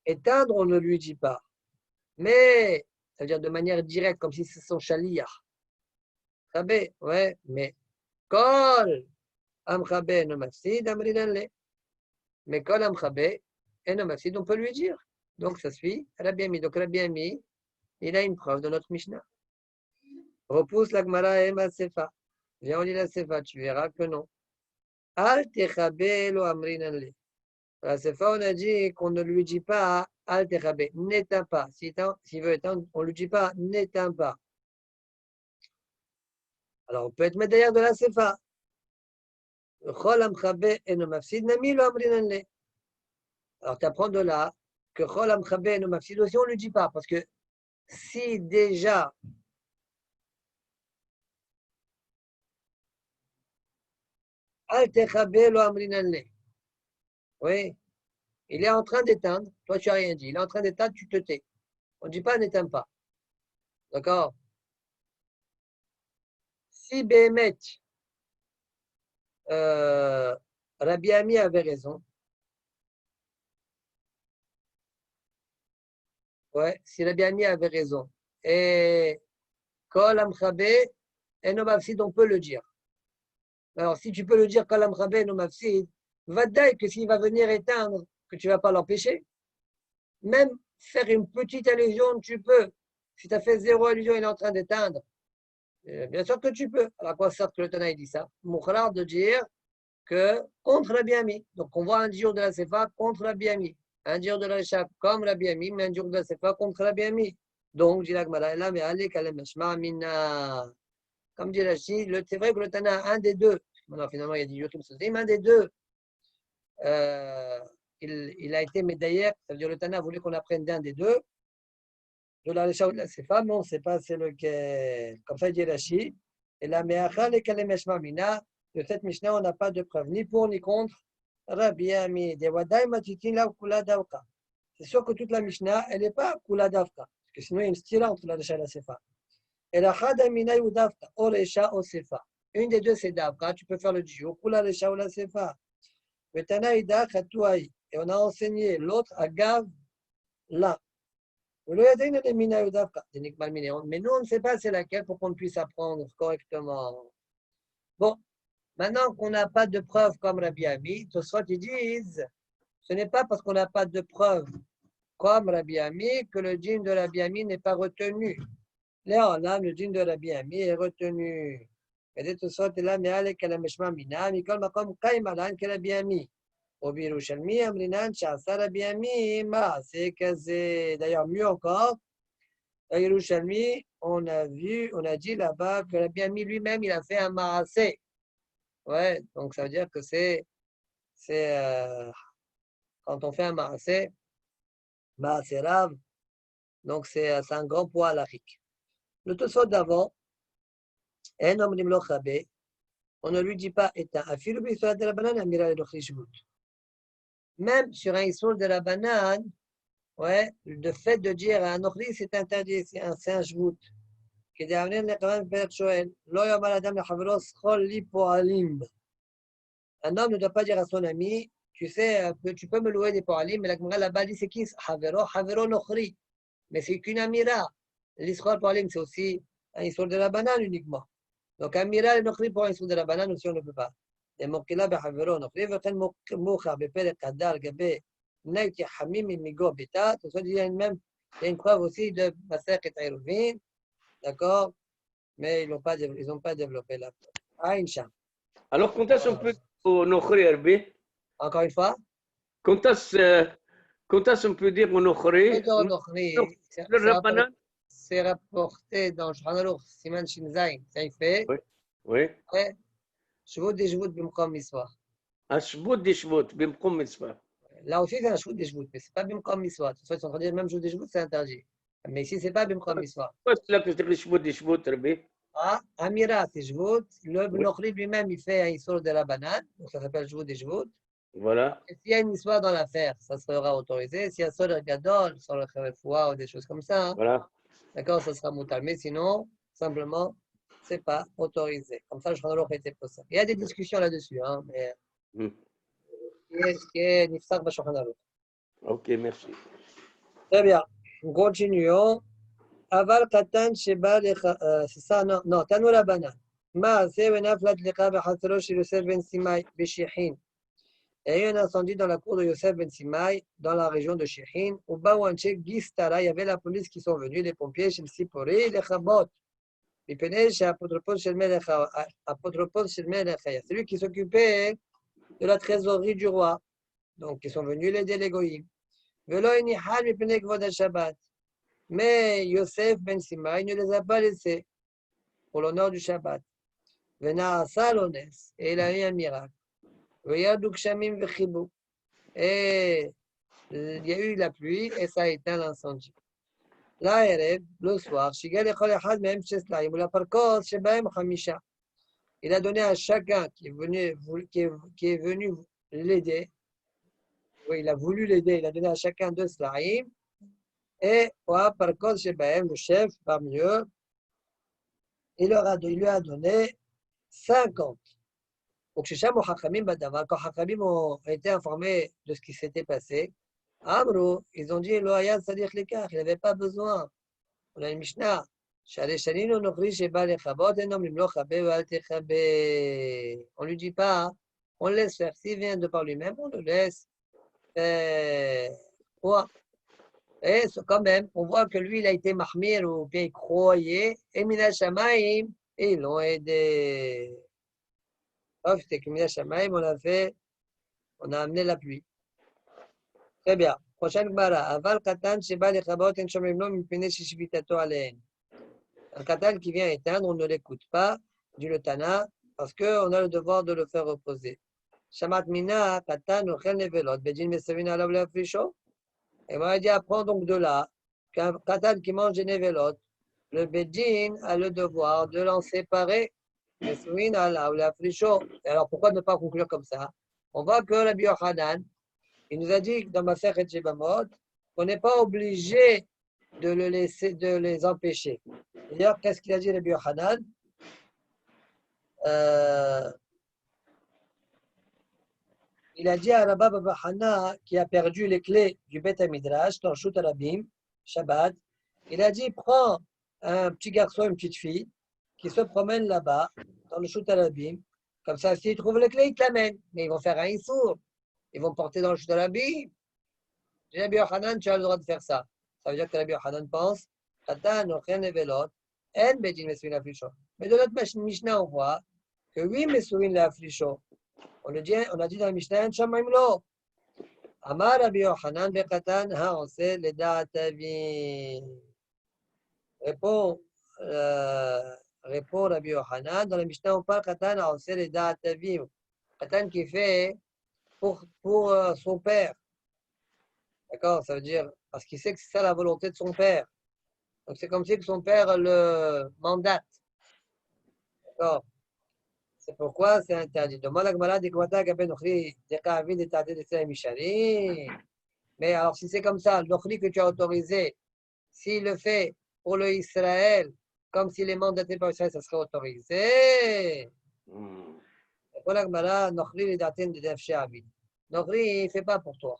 Éteindre, on ne lui dit pas. Mais, ça veut dire de manière directe, comme si c'est son chaliah. Chabé, ouais, mais Kol Amchabé no mafsid amrinanle. Mais Kol Amchabé et no mafsid, on peut lui dire. Donc ça suit Rabbi Ami. Donc Rabbi Ami, il a une preuve de notre Mishnah. Repousse la Gemara et ma Sefa. Viens, on lit la Sefa, tu verras que non. Al Techabé lo amrinanle. La Sefa, on a dit qu'on ne lui dit pas Al Techabé, n'éteins pas. S'il veut éteindre, on ne lui dit pas n'éteins pas. Alors, on peut être médailleur de la Sefa. Alors, tu apprends de là que Chol Amchabé et Mafsid aussi, on ne lui dit pas. Parce que si déjà Al Techabé lo amrinanle. Oui, il est en train d'éteindre, toi tu n'as rien dit. Il est en train d'éteindre, tu te tais. On ne dit pas n'éteins pas. D'accord? Si Béhémet, Rabbi Ami avait raison. Ouais, si Rabbi Ami avait raison. Et Kol Amchabé et no mafsid, on peut le dire. Alors, si tu peux le dire Kalam Rabben ou Mafsid, va dire que s'il va venir éteindre, que tu ne vas pas l'empêcher. Même faire une petite allusion, tu peux. Si tu as fait 0 allusion, il est en train d'éteindre. Bien sûr que tu peux. Alors, à quoi sert que le Tanaï dit ça? Moukhlar de dire que contre la Biami. Donc, on voit un jour de la Sefa contre la Biami. Un jour de la Réchap comme la Biami, mais un jour de la Sefa contre la Biami. Donc, dit la Gemara, là, mais allez, Kalem Hashma, Mina. Comme dit Rachid, c'est vrai que le Tana, un des deux, maintenant finalement il y a dit Yokim Sosim, un des deux, il a été médaillé, ça veut dire le Tana a voulu qu'on apprenne d'un des deux, de la Récha ou de la Sefa, mais on ne sait pas c'est lequel. Comme ça dit Rachid, et la Meacha, les Kalem Hashma, Mina, de cette Mishnah, on n'a pas de preuve, ni pour ni contre. Rabbi Ami, de Wadai Matitin, la Kula Davka. C'est sûr que toute la Mishnah, elle n'est pas Kula Davka, parce que sinon il y a une stira entre la Récha et la Sefa. Et la Khadamina ou Davka, ou Récha ou Sefa. Une des deux, c'est Davka, tu peux faire le duo, ou la Récha ou la Sefa. Le Tanaïda, Khatouaï. Et on a enseigné l'autre à Gav, là. Mais nous, on ne sait pas c'est laquelle pour qu'on puisse apprendre correctement. Bon, maintenant qu'on n'a pas de preuve comme Rabbi Ami, soit ils disent, ce n'est pas parce qu'on n'a pas de preuve comme Rabbi Ami que le djinn de Rabbi Ami n'est pas retenu. Là, le djinn de Rabbi Ami est retenu. Et de toute sorte, là, mais allez, qu'elle a méchement mina, Mikol Makom Kaimalan, qu'elle a bien mis. Au Birushalmi, Amrinan, Chasar a bien mis, c'est que d'ailleurs mieux encore. À Yerushalmi, on a dit là-bas que la bien mis lui-même, il a fait un maasé. Ouais, donc ça veut dire que c'est quand on fait un maasé rave, donc c'est un grand poids à l'Afrique. Le Tosot d'avant, on ne lui dit pas éteint. Même sur un issour de la banane, ouais, le fait de dire un ochri, c'est interdit, c'est un shvout. Un homme ne doit pas dire à son ami, tu sais, tu peux me louer des poalim, mais la Gemara là-bas dit c'est qui Havero nochri. Mais c'est qu'une amira. L'israël poalim, c'est aussi un issour de la banane uniquement. Donc, amira et nochri pour un issour de la banane aussi, on ne peut pas. Et mokila behavero nochri, vechen mocha bepere kadar gabe naiti hamim imigo beta. Tout ça, il y a une preuve aussi de Masech et Taïrouvin, d'accord? Mais ils n'ont pas développé la preuve. Aïn Sham. Alors, quand est-ce qu'on peut au Nochri Herbe? Encore une fois? Quand est-ce qu'on peut dire au Nochri? Le Rabbanan? C'est rapporté dans Shulchan Aruch, Siman Shin Zayin, ça y fait. Oui. Oui. Shvut des Shvut bimkom miswa. Un Shvut des Shvut bimkom miswa. Là aussi, c'est un Shvut des Shvut, mais ce n'est pas bimkom miswa. De toute façon, ils sont en train de dire même Shvut des Shvut, c'est interdit. Mais ici, ce n'est pas bimkom miswa. Pourquoi c'est là que c'est le Shvut des Shvut, Herbe? Ah, Amira, c'est Shvut. Le Nochri lui-même, il fait un issour de la banane, donc ça s'appelle Shvut des Shvut. Voilà. Et s'il y a une histoire dans l'affaire, ça sera autorisé. S'il y a Soler Gadol, Soler Kherefoua ou des choses comme ça, Voilà. d'accord, ça sera moutal. Mais sinon, simplement, ce n'est pas autorisé. Comme ça, le Shulchan Aruch était pour ça. Il y a des discussions là-dessus, hein, mais ce qui est Nifsar Shulchan Aruch. Ok, merci. Très bien. Continuons. Aval Katan Sheba, c'est ça, non, Tanou la banane. Ma, c'est Venaflat Lecha Bechatzero chez Yosef Ben Simai, Beshihin. Il y a eu un incendie dans la cour de Yosef Ben Simai, dans la région de Shihin, où Bawanche Gistara, il y avait la police qui sont venus, les pompiers chez le Sipori, les Chabot. Il penait chez Apotropos chez le Melecha. C'est lui qui s'occupait de la trésorerie du roi. Donc, ils sont venus l'aider les Goïms. Mais Yosef Ben Simai ne les a pas laissés pour l'honneur du Shabbat. Et il a eu un miracle. Et il y a eu la pluie et ça a éteint l'incendie. Le soir, il a donné à chacun qui est venu l'aider. Oui, il a voulu l'aider, il a donné à chacun 2 slaim. Et le chef, parmi eux, il lui a donné 50. Donc, quand Hachamim ont été informés de ce qui s'était passé, Amrou, ils ont dit, il n'avait pas besoin. On a une Mishnah. On ne lui dit pas, on le laisse faire. S'il vient de par lui-même, on le laisse faire. Et quand même, on voit que lui, il a été mahmir ou bien il croyait, et Mina Shamaim, et ils l'ont aidé. Sauf que Mina Shamaim, on a amené la pluie. Très bien. Prochaine Gemara. Aval Katan, Sheba Lechabot, En Shomrim Lo, Mipene Shishivitato Aleen. Un Katan qui vient éteindre, on ne l'écoute pas, dit le Tana, parce qu'on a le devoir de le faire reposer. Shamat Mina, Katan, Ochel Nevelot, Bedin Mesavina Alav Leafrisho. Et moi, il dit, apprends donc de là, qu'un Katan qui mange des Nevelot, le Bedin a le devoir de l'en séparer. Mesavina Alav Leafrisho. Alors pourquoi ne pas conclure comme ça? On voit que la Yochanan, il nous a dit dans Masechet Shebamot qu'on n'est pas obligé de le laisser, de les empêcher. D'ailleurs, qu'est-ce qu'il a dit Rabbi Yochanan? Il a dit à Rabba Baba Hana qui a perdu les clés du Beth Midrash dans Shut Arabim, Shabbat. Il a dit prends un petit garçon, une petite fille qui se promènent là-bas dans le Shut Arabim. Comme ça, s'ils trouvent les clés, ils te l'amènent. Mais ils vont faire un issour. Ils vont porter dans le Shut Arabim. Rabbi Yochanan, tu as le droit de faire ça. Ça veut dire que Rabbi Yochanan pense Katan, Ochen Nevelot, En Bedin Mesuin Laflisho. Mais de notre Mishnah, on voit que oui, Mesuin Laflisho. On a dit dans la Mishnah, Shamaim Lo. Amar Rabbi Yochanan Bekatan, ha, on sait les Da'atavim. Répond Rabbi Yochanan, dans la Mishnah, on parle Katan, on sait les Da'atavim. Katan qui fait pour son père. D'accord? Ça veut dire, parce qu'il sait que c'est ça la volonté de son père. Donc c'est comme si son père le mandate. D'accord? C'est pourquoi c'est interdit. Mais alors si c'est comme ça, l'ochli que tu as autorisé, s'il le fait pour le Israël, comme s'il est mandaté par Israël, ça serait autorisé. Voilà que là, l'ochli est daté de Defshe Avid. L'ochli, il ne fait pas pour toi.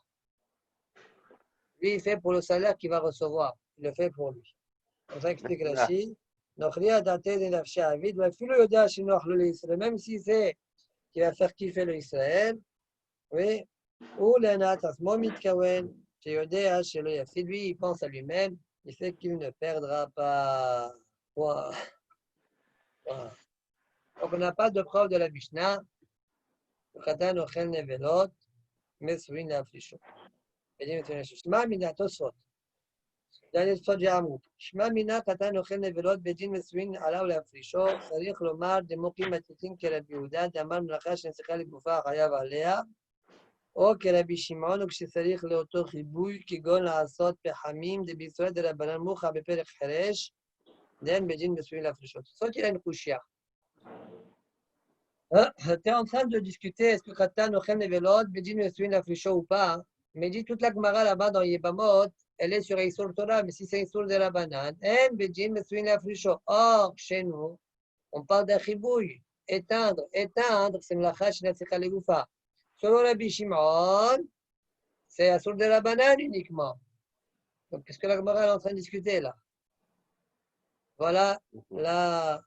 Lui, il fait pour le salaire qu'il va recevoir. Il le fait pour lui. Comme ça explique Rashi. Même si c'est qu'il va faire kiffer le Israël, oui, ou lui, il pense à lui-même, il sait qu'il ne perdra pas. Wow. Wow. Donc, on n'a pas de preuve de la Mishnah. Katan ochel nevelot, mesouin laflisho. Shema mina tosfot. Dernier spot du Hamoud. Shema mina katan ochel nevelot, bedin mesouin alav laflisho. Sarich lomar demokim matitin kerabi Yehuda, damar melacha shensecha legoufa chayav alea. או כרבי שמעון, וכשצריך לאותו חיבוי, כגון לעשות פחמים דבישראל דרבנן מוחה בפרק חרש, דין בדין מסוים להפרישות. זאת il a une couchia. Tu es en train de discuter, est-ce que Katan Ochem Nevelot, Bedin Mesouin Lafrisho ou pas? Mais dit toute la Gemara là-bas dans Yebamot, elle est sur Issour Torah, mais si c'est Issour de la banane, En Bedin Mesouin Lafrisho. Or, chez nous, on parle d'un chibouille. Éteindre, c'est Mlacha Shinatzika Legoufa. Selon Rabbi Shimon, c'est Assour de la banane uniquement. Donc, qu'est-ce que la Gemara est en train de discuter là? Voilà la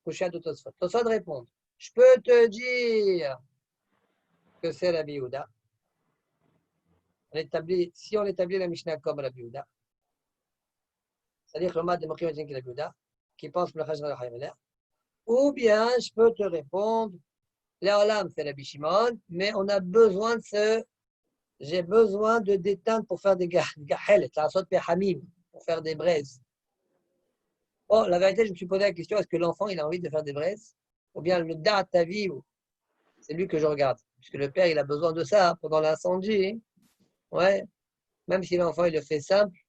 couchia de Tosfot. Tosfot répond. Je peux te dire que c'est Rabbi Yehuda. Si on établit la Mishnah comme Rabbi Yehuda, c'est-à-dire que le mat de Mokim Rabbi Yehuda, qui pense que le Chajra la Chayav, ou bien je peux te répondre, l'Olam c'est Rabbi Shimon, mais on a besoin j'ai besoin de détendre pour faire des gahelet, la sorte de hamim, pour faire des braises. Bon, la vérité, je me suis posé la question, est-ce que l'enfant il a envie de faire des braises? Ou bien le da'at tavi, c'est lui que je regarde. Puisque le père, il a besoin de ça pendant l'incendie. Ouais. Même si l'enfant, il le fait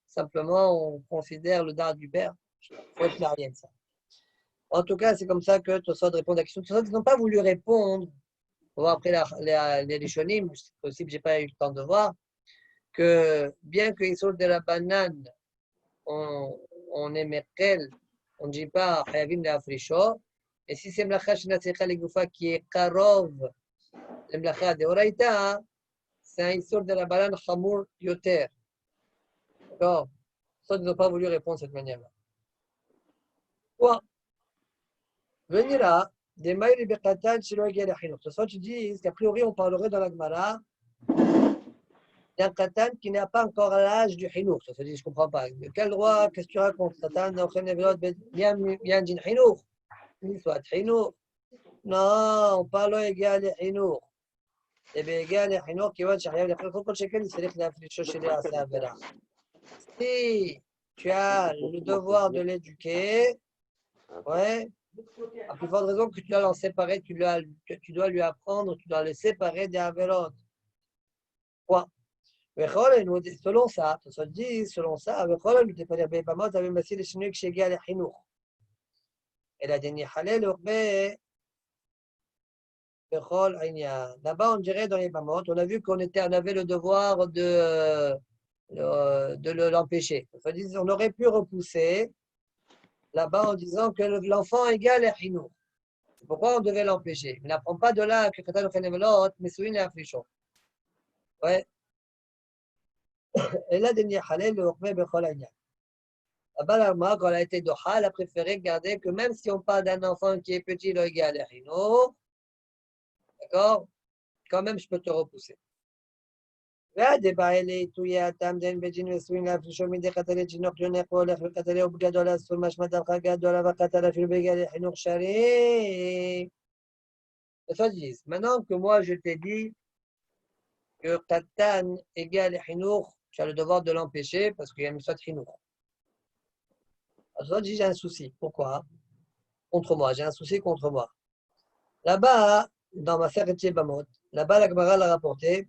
simplement, on considère le da'at du père. Il faut être marié de ça. En tout cas, c'est comme ça que Tosfot répond à la question. Tosfot, ils n'ont pas voulu répondre. On va après les Rishonim, c'est possible, je n'ai pas eu le temps de voir, que bien que Issour de la banane, on est Merkel, on ne dit pas Hayavim de Afrisho. Et si c'est Mlacha Shinatzika Legoufa qui est Karov, le Mlacha de Oraïta, c'est un Issour de la banane Chamour Yoter. D'accord? Ça, ils n'ont pas voulu répondre de cette manière-là. Bon. Venira, Des maïs et bekatan chez le Gala Hinour. Ce soit tu dis qu'a priori on parlerait dans la Gemara d'un katan qui n'a pas encore l'âge du Hinour. Ça se dit, je ne comprends pas. De quel droit, qu'est-ce que tu racontes? Katan, bien din Hinour. Soit Hinour. Non, on parle égal Hinour. Et bien égal Hinour qui va chercher les frères. Quand chacun il s'est chez à sa vera. Si tu as le devoir de l'éduquer, ouais, à plus forte raison que tu dois l'en séparer, tu dois lui apprendre, tu dois le séparer des avélotes. Quoi? Selon ça, ça dit, selon ça, là-bas, on dirait dans les Bamot, on a vu on avait le devoir de l'empêcher. On aurait pu repousser là-bas en disant que l'enfant égale à Hinour. Pourquoi on devait l'empêcher? Il n'apprend pas de là que Katan Khanevelot, mais souligne la frichon. Ouais. Et là, Deni Halel, le Rokme Bechol Aïnia. Là-bas, la Gemara, quand elle a été Doha, elle a préféré garder que même si on parle d'un enfant qui est petit, le égal à Hinour, d'accord? Quand même, je peux te repousser. והדבעלי תויה תם דין בג'ין וסוין להפרישו מידי קטלי ג'ינוך ג'ונך והולך וקטלי ובגדול אסור משמע דלך גדולה וקטלה אפילו בגלל חינוך שרי. Ça dit, maintenant que moi je t'ai dit que Katan égale Hinour, tu as le devoir de l'empêcher parce qu'il y a une histoire de Hinour. Alors, j'ai un souci. Pourquoi? Contre moi. J'ai un souci contre moi. Là-bas, dans ma Seret Bamot, là-bas, la Gemara l'a rapporté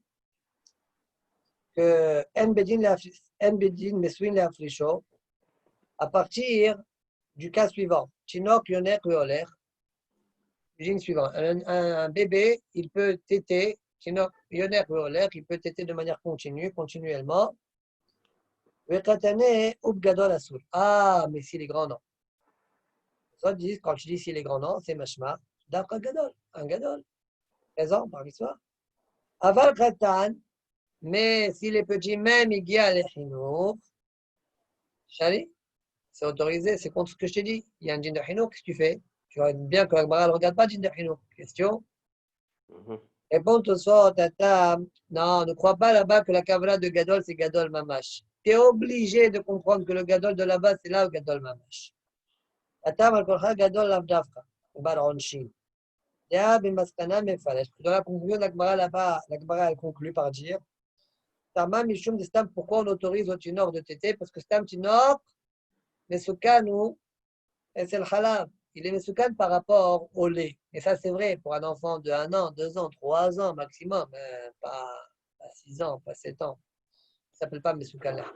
que En Bedin Mesouin Leafrisho, à partir du cas suivant, Chinok, Yonek, Yoler, régime suivant. Un bébé, il peut téter, Chinok, Yonek, Yoler, il peut téter de manière continue, continuellement. Ah, mais s'il est grand, non. Ça dit, quand tu dis s'il est grand, non, c'est mashma, d'Afra Gadol, un Gadol. Présent par l'histoire. Aval Katan, mais s'il est petit, même il y a les Hinour, Chali, c'est autorisé, c'est contre ce que je t'ai dit. Il y a un djinn de Hinour, qu'est-ce que tu fais? Tu vois bien que l'Agmara ne regarde pas djinn de Hinour. Question. Réponds tout ça, tata. Non, ne crois pas là-bas que la Kavla de Gadol, c'est Gadol Mamash. Tu es obligé de comprendre que le Gadol de là-bas, c'est là le Gadol Mamash. Tata, Malkolcha Gadol Lavdavka, Bar Onshin. Ya, Bimaskana, Mefalesh. Dans la conclusion de l'Agmara là-bas, l'Agmara elle conclut par dire Tama Mishum de Stam, pourquoi on autorise au Tinor de téter? Parce que Stam Tinor, Mesukanu, et c'est le halab. Il est mesoukan par rapport au lait. Et ça, c'est vrai pour un enfant de 1 an, 2 ans, 3 ans maximum, pas 6 ans, pas 7 ans. Ça ne s'appelle pas mesoukan là.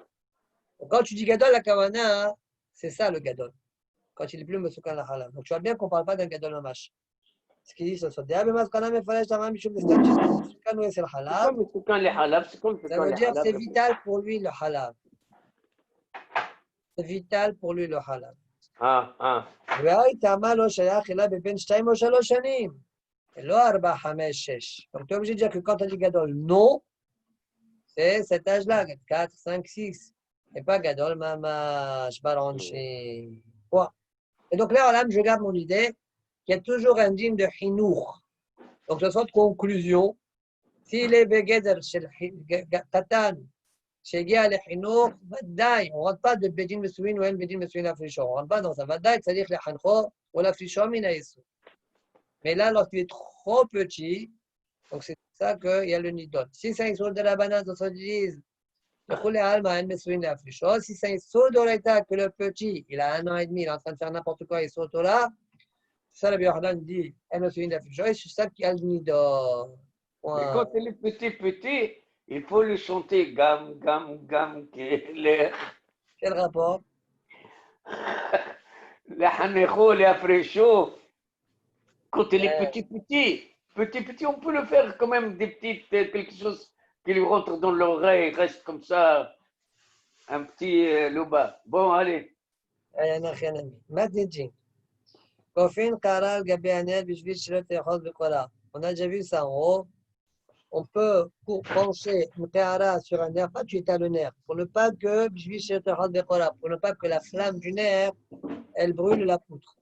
Donc, quand tu dis gadol la kawana, c'est ça le gadol. Quand il est plus mesoukan la halab. Donc, tu vois bien qu'on ne parle pas d'un gadol mamash. Ce qu'il dit, c'est ça. Ça veut dire que c'est vital pour lui le halab. C'est vital pour lui le halab. והאיתמה לא שייך אלא בבין 2 או 3 שנים. לא 4, 5, 6. Donc tu es obligé de dire que quand tu as dit Gadol, non, c'est cet âge-là, 4, 5, 6. Et pas Gadol, Mamash, Baranchi. Quoi? Et donc là, je garde mon idée qu'il y a toujours un dîme de Hinour. Donc de sorte conclusion, s'il est Begeder chez Katan, chez Gia Hinour, Vadaï, on ne rentre pas de Bedin Mesouin ou Bedin Mesouin la Frichon. On ne rentre pas dans ça. Vadaï, c'est-à-dire que le Hancho ou la Frichon, mais là, lorsqu'il est trop petit, donc c'est ça qu'il y a le Nidon. Si c'est un saut de la banane, on se dit, si c'est un saut de l'état que le petit, il a 1 an et demi, il est en train de faire n'importe quoi, il saute là, c'est ça le Biohanan dit, c'est ça qui a le Nidon. Mais quand il est petit, il faut lui chanter Gam, Gam, Gam, Quel rapport? Les Hanecho, les Afrecho, quand il est petit, on peut le faire quand même des petites, quelque chose qui lui rentre dans l'oreille, reste comme ça, un petit louba. Bon, allez. On a déjà vu ça en haut. On peut pencher une Tehara sur un nerf, pas tu éteins le nerf, pour ne pas que la flamme du nerf, elle brûle la poutre.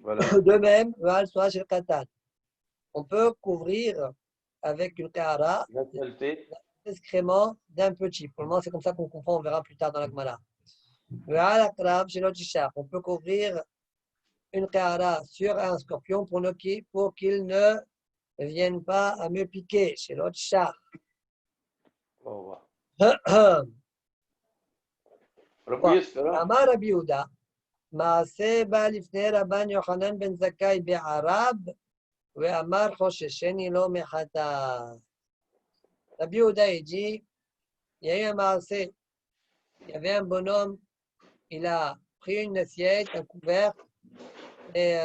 Voilà. De même, Ve'al soa shel katan. On peut couvrir avec une kahara La saleté. l'excrément d'un petit. Pour le moment, c'est comme ça qu'on comprend, on verra plus tard dans la Gemara. Ve'al akrab shel otishar. On peut couvrir une kahara sur un scorpion pour qu'il ne vienne pas à me piquer chez l'autre chat. Au revoir. Rabbi Yisra. Amar Rabbi Yehuda, Maaseh ba lifnei Rabban Yochanan ben Zakkai be'arab, ve'amar choshesheni lo mechata. Rabbi Yehuda, il dit, il y a eu un maaseh, il y avait un bonhomme, il a pris une assiette, un couvercle, et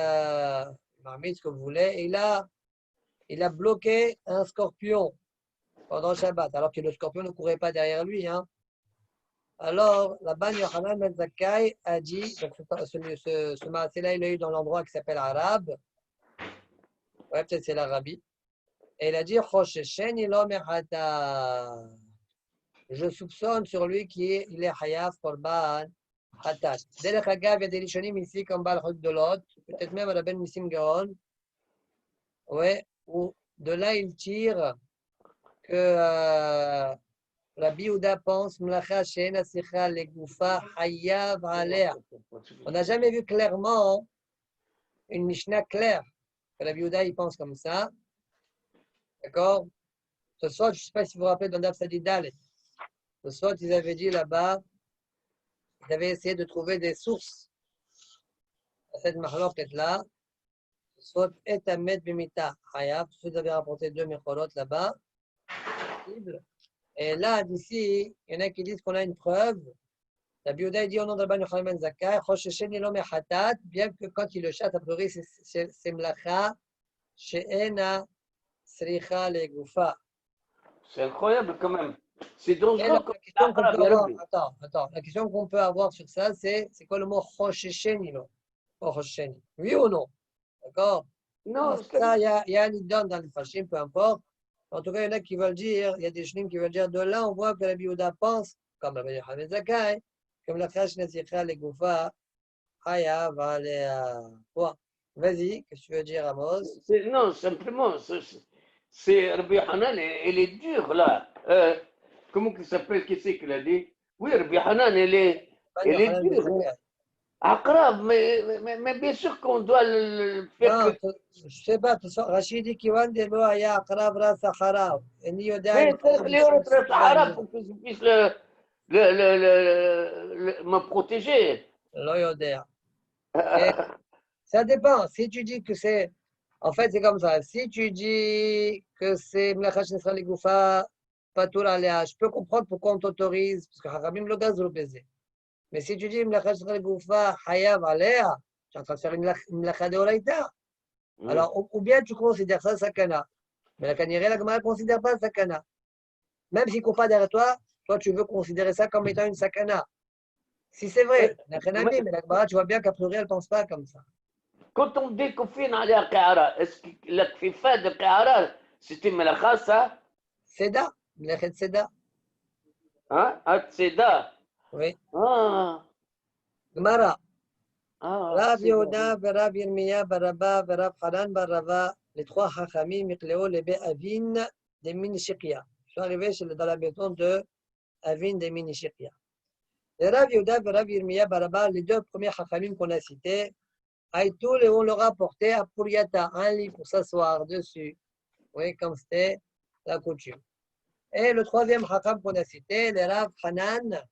marmite, ce que vous voulez, et il a bloqué un scorpion pendant le Shabbat, alors que le scorpion ne courait pas derrière lui. Hein. Alors, Rabban Yochanan ben Zakkai a dit, donc ce maaseh-là, il l'a eu dans l'endroit qui s'appelle Arab, ouais, peut-être c'est l'Arabie, et il a dit, Choshesheni lo mechata. Je soupçonne sur lui qu'il est Hayav Korban Hatat. Derech Agav, il y a des Rishonim ici comme Baal Chod de l'autre, peut-être même Rabben Nissim Gaon, ouais, où de là il tire que Rabbi Yehuda pense Mlacha She'en Sicha Legoufa Hayav Alea. On n'a jamais vu clairement une Mishnah claire que Rabbi Yehuda il pense comme ça. D'accord? Ce soir, je ne sais pas si vous vous rappelez dans Daf Sadidal, ce soir, ils avaient dit là-bas, ils avaient essayé de trouver des sources à cette mahloket-là. Soit et Ahmed Bimita Hayav, vous avez rapporté 2 mecholot là-bas. Et là, d'ici, il y en a qui disent qu'on a une preuve. La Yehuda dit au nom de Rabban Yochanan ben Zakkai, Choshesheni lo mechatat, bien que quand il le chatte, a priori, c'est mlacha, she'ena sricha legoufa. C'est incroyable quand même. C'est dangereux La comme question qu'on peut avoir, Rabbi. attends, la question qu'on peut avoir sur ça, c'est quoi le mot Choshesheni lo? Choshesheni. Oui ou non? D'accord? Non, Ça, il y a un idon dans le fashim, peu importe. En tout cas, il y en a qui veulent dire, il y a des shnim qui veulent dire, de là, on voit que la Yehuda pense, comme Rabbi Yochanan ben Zakkai, comme la Chash Nezicha Legoufa, Haya, Valea. Bon, vas-y, qu'est-ce que tu veux dire, Amos? non, simplement, c'est Rabbi Hanan, il est dur là. Comment il s'appelle, qui c'est qu'il a dit? Oui, Rabbi Hanan, il est dur. Akrab, mais bien sûr qu'on doit le faire Non, que. je ne sais pas, Rachid dit qu'il va dire, Aya, Akrab, Ras, Acharab. Et ni Yoda, Mais c'est les autres Sahara pour que je puisse me protéger. Lo Yoda. Ça dépend. Si tu dis que c'est. En fait, c'est comme ça. Si tu dis que c'est Mlacha Shnesra Legoufa, Patour Alea, je peux comprendre pourquoi on t'autorise, parce que Haramim le gaz le baiser. Mais si tu dis Mlacha Shnesra Legoufa, Hayav Alea, tu es en train de faire une Mlacha de Olaïta. Alors, ou bien tu considères ça Sakana. Mais la Kaniré, la Gemara ne considère pas Sakana. Même s'il ne court pas derrière toi, toi, tu veux considérer ça comme étant une Sakana. Si c'est vrai, mais la Gemara, tu vois bien qu'a priori, elle ne pense pas comme ça. Quand on dit qu'on fait la Qahara, est-ce que la Kfifa de Qahara, c'était Melacha ça? Seda, Mlechet Seda. Hein? Seda. Oui. Ah. Gemara. Ah, Rav Yehuda, Rav Yirmiya, Baraba, Rav Hanan, Barava, les trois Chachamim, Mikleo, les Avin, des Minishikia. Je suis arrivé dans la maison de Avin des Minishikia. Les Rav Yehuda, Rav Yirmiya, Baraba, les deux premiers Chachamim qu'on a cités, Aïtoul, et on leur a apporté à Puriata, un lit pour s'asseoir dessus. Oui, comme c'était la coutume. Et le troisième Chacham qu'on a cité, les Rav Hanan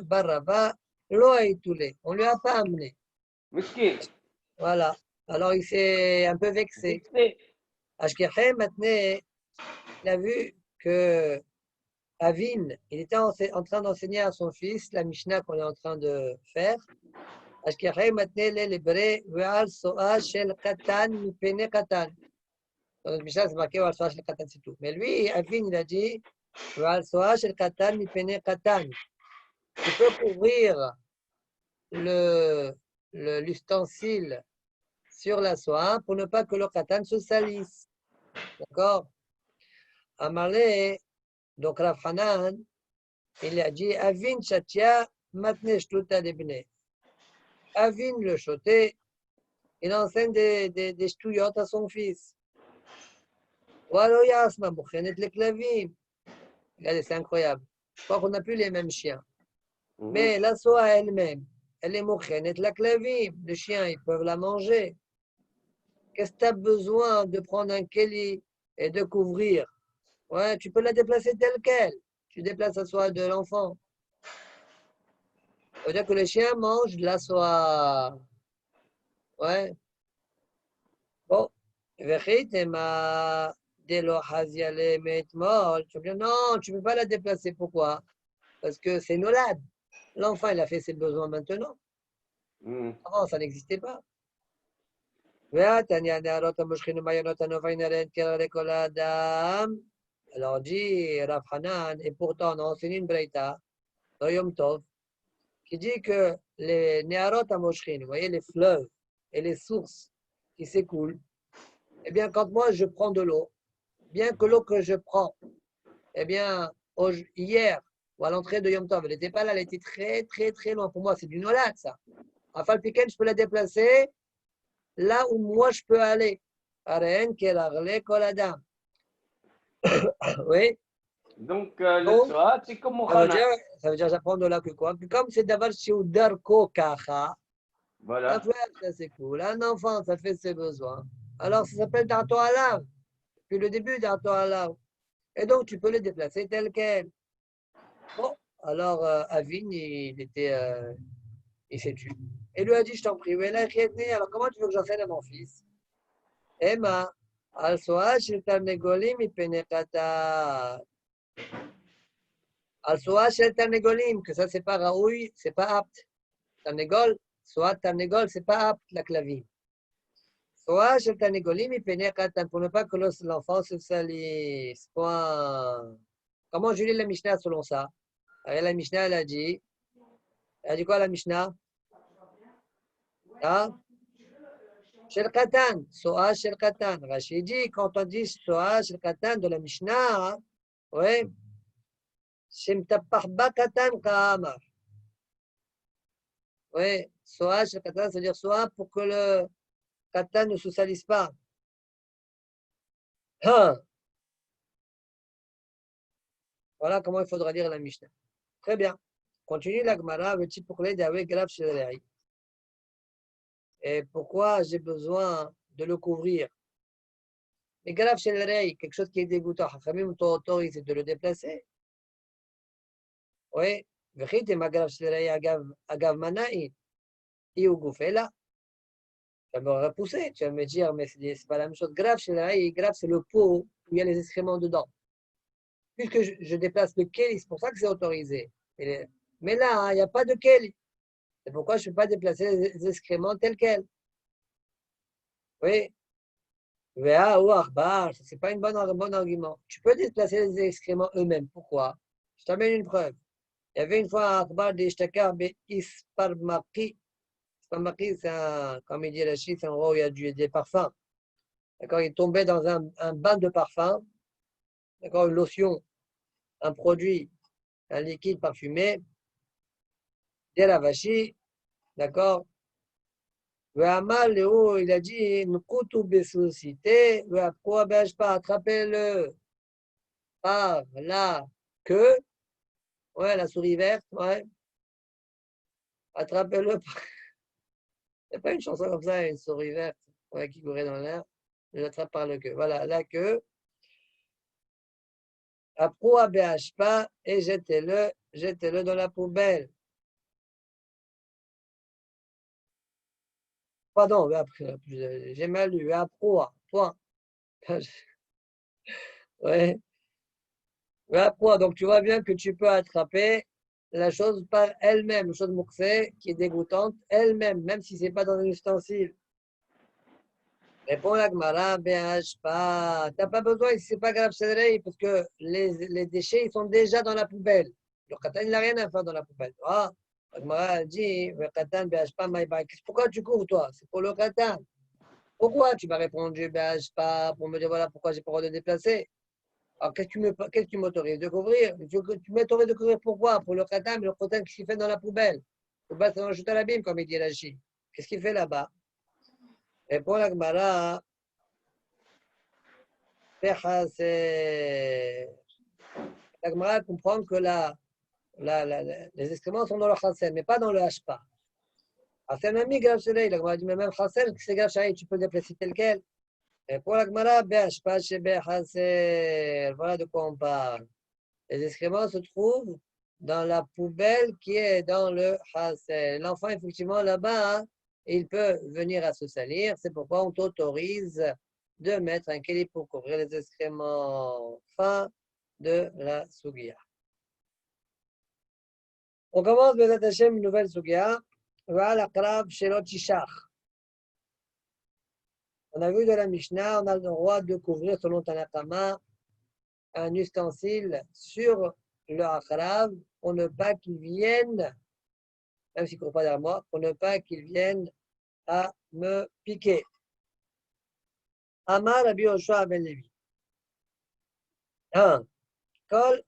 Baraba, on ne lui a pas amené. Miskin. Voilà. Alors il s'est un peu vexé. Ashkechem, maintenant, il a vu que Avin, il était en train d'enseigner à son fils la Mishnah qu'on est en train de faire. Ashkechem, maintenant, les Bré, Ve'al So'a Shel Katan, Mipene Katan. Dans notre Mishnah, c'est marqué Ve'al So'a Shel Katan, c'est tout. Mais lui, Avin, il a dit Ve'al So'a Shel Katan, Mipene Katan. Tu peux couvrir l'ustensile sur la soie pour ne pas que le katan se salisse. D'accord? Amalé, donc Rav Hanan, il a dit Avin Shatia Matne Shtuta Debne. Avin le choté, il enseigne des ch'touillottes à son fils. Walo Yasma, Bouchenet les clavim. Regardez, c'est incroyable. Je crois qu'on n'a plus les mêmes chiens. Mais la soie elle-même, elle est mouchenet la clavim. Les chiens, ils peuvent la manger. Qu'est-ce que tu as besoin de prendre un keli et de couvrir? Ouais, tu peux la déplacer telle qu'elle. Tu déplaces la soie de l'enfant. Ça veut dire que les chiens mangent de la soie. Ouais. Bon. Vechitema delo haziale metmol. Tu vas dire, non, tu ne peux pas la déplacer. Pourquoi? Parce que c'est nolad. L'enfant, il a fait ses besoins maintenant. Avant, ça n'existait pas. Alors dit Rav Hanan, et pourtant on a enseigné une breita dans Yom Tov qui dit que les Neharot Amoshrin, vous voyez les fleuves et les sources qui s'écoulent, eh bien quand moi je prends de l'eau, bien que l'eau que je prends, eh bien hier ou à l'entrée de Yom Tov, elle n'était pas là, elle était très très très loin. Pour moi c'est du nolad ça. À Falpiken, je peux la déplacer là où moi je peux aller. Oui. Donc, le soir, c'est comme ça veut dire j'apprends de là que quoi? Que comme c'est d'avoir chez Darko Kacha, voilà. un frère, ça c'est cool. Un enfant, ça fait ses besoins. Alors ça s'appelle Darto Alav. Puis le début Darto Alav. Et donc tu peux le déplacer tel quel. Bon, alors Avin, il s'est tué. Et lui a dit, je t'en prie, alors comment tu veux que j'enseigne à mon fils? Emma, al soa shel tarnegolim ipenekata. Al soa shel tarnegolim, que ça c'est pas raoui, c'est pas apte. Tarnegol, soit tarnegol, c'est pas apte la clavine. Soa shel tarnegolim ipenekata, pour ne pas que l'enfant se salisse. Point. Comment je lis la Mishnah selon ça? La Mishnah, elle a dit quoi la Mishnah? Hein? Shel Katan, Soa Shel Katan. Rachid dit, quand on dit Soa Shel Katan de la Mishnah, oui, Shem Tapahba Katan Kaamar. Oui, Soa Shel Katan, c'est-à-dire Soa pour que le Katan ne se salisse pas. Hein. Voilà comment il faudra lire la Mishnah. Très bien. Continue la Gemara, le type pour les Dawe Graf Shel. Et pourquoi j'ai besoin de le couvrir? Les Graf Shel quelque chose qui est dégoûtant. Hachamim t'autorise de le déplacer. Oui, vechite magraf shel agav manaï, et au goufela. Ça me repousser, tu vas me dire, mais c'est pas la même chose. Grave shel grave, c'est le pot où il y a les excréments dedans. Puisque je déplace le keli, c'est pour ça que c'est autorisé. Mais là, il n'y a pas de keli. C'est pourquoi je ne peux pas déplacer les excréments tels quels. Oui. Vea ou arbar, ce n'est pas un bon argument. Tu peux déplacer les excréments eux-mêmes. Pourquoi? Je t'amène une preuve. Il y avait une fois un akbar de Ishtakar Isparmaki. Isparmaki, c'est comme il dit la Chine, c'est un endroit où il y a des parfums. D'accord, il tombait dans un bain de parfum, d'accord, une lotion, un produit, un liquide parfumé, de la vachi, d'accord. Il a dit, pas attrapez-le par la queue, ouais, la souris verte, ouais. Attrapez-le par. Il n'y a pas une chanson comme ça, une souris verte ouais, qui courait dans l'air. Je l'attrape par le queue. Voilà, la queue. Aproua pas et jetez-le dans la poubelle. Pardon, j'ai mal lu. Aproua, point. Ouais. Aproua, donc tu vois bien que tu peux attraper la chose par elle-même, une chose mouxée qui est dégoûtante, elle-même, même si ce n'est pas dans un ustensile. Répond la Gemara, pas. Tu n'as pas besoin, c'est pas grave, parce que les déchets ils sont déjà dans la poubelle. Le Katan, il n'a rien à faire dans la poubelle. Ah, la Gemara dit, Katan, pas, pourquoi tu cours, toi? C'est pour le Katan. Pourquoi tu m'as répondu, pas, pour me dire, voilà, pourquoi j'ai pas le droit de déplacer? Alors, qu'est-ce que tu m'autorises de couvrir? Tu m'autorises de couvrir pourquoi? Pour le Katan, mais le Katan qui s'est fait dans la poubelle. Ou bas dans le l'abîme, comme il dit Rashi. Qu'est-ce qu'il fait là-bas? Répond la Gemara. La Gemara comprend que les excréments sont dans le chasen, mais pas dans le hashpa. C'est même grave soleil. La Gemara dit, mais même chasen, c'est grave soleil, tu peux le déplacer tel quel. Et pour la Gemara, voilà de quoi on parle. Les excréments se trouvent dans la poubelle qui est dans le chasen. L'enfant, effectivement, là-bas, hein, il peut venir à se salir. C'est pourquoi on t'autorise de mettre un kéli pour couvrir les excréments. Fin de la Sugia. On commence, Bezat Hashem, une nouvelle Sugia. Voilà, Krab, Shelot, Shishach. On a vu de la Mishnah, on a le droit de couvrir, selon Tanakama, un ustensile sur le Akrav pour ne pas qu'il vienne, même s'il ne court pas derrière moi, pour ne pas qu'il vienne à me piquer. Amar Rabbi Yoshua ben Levi. 1. Kol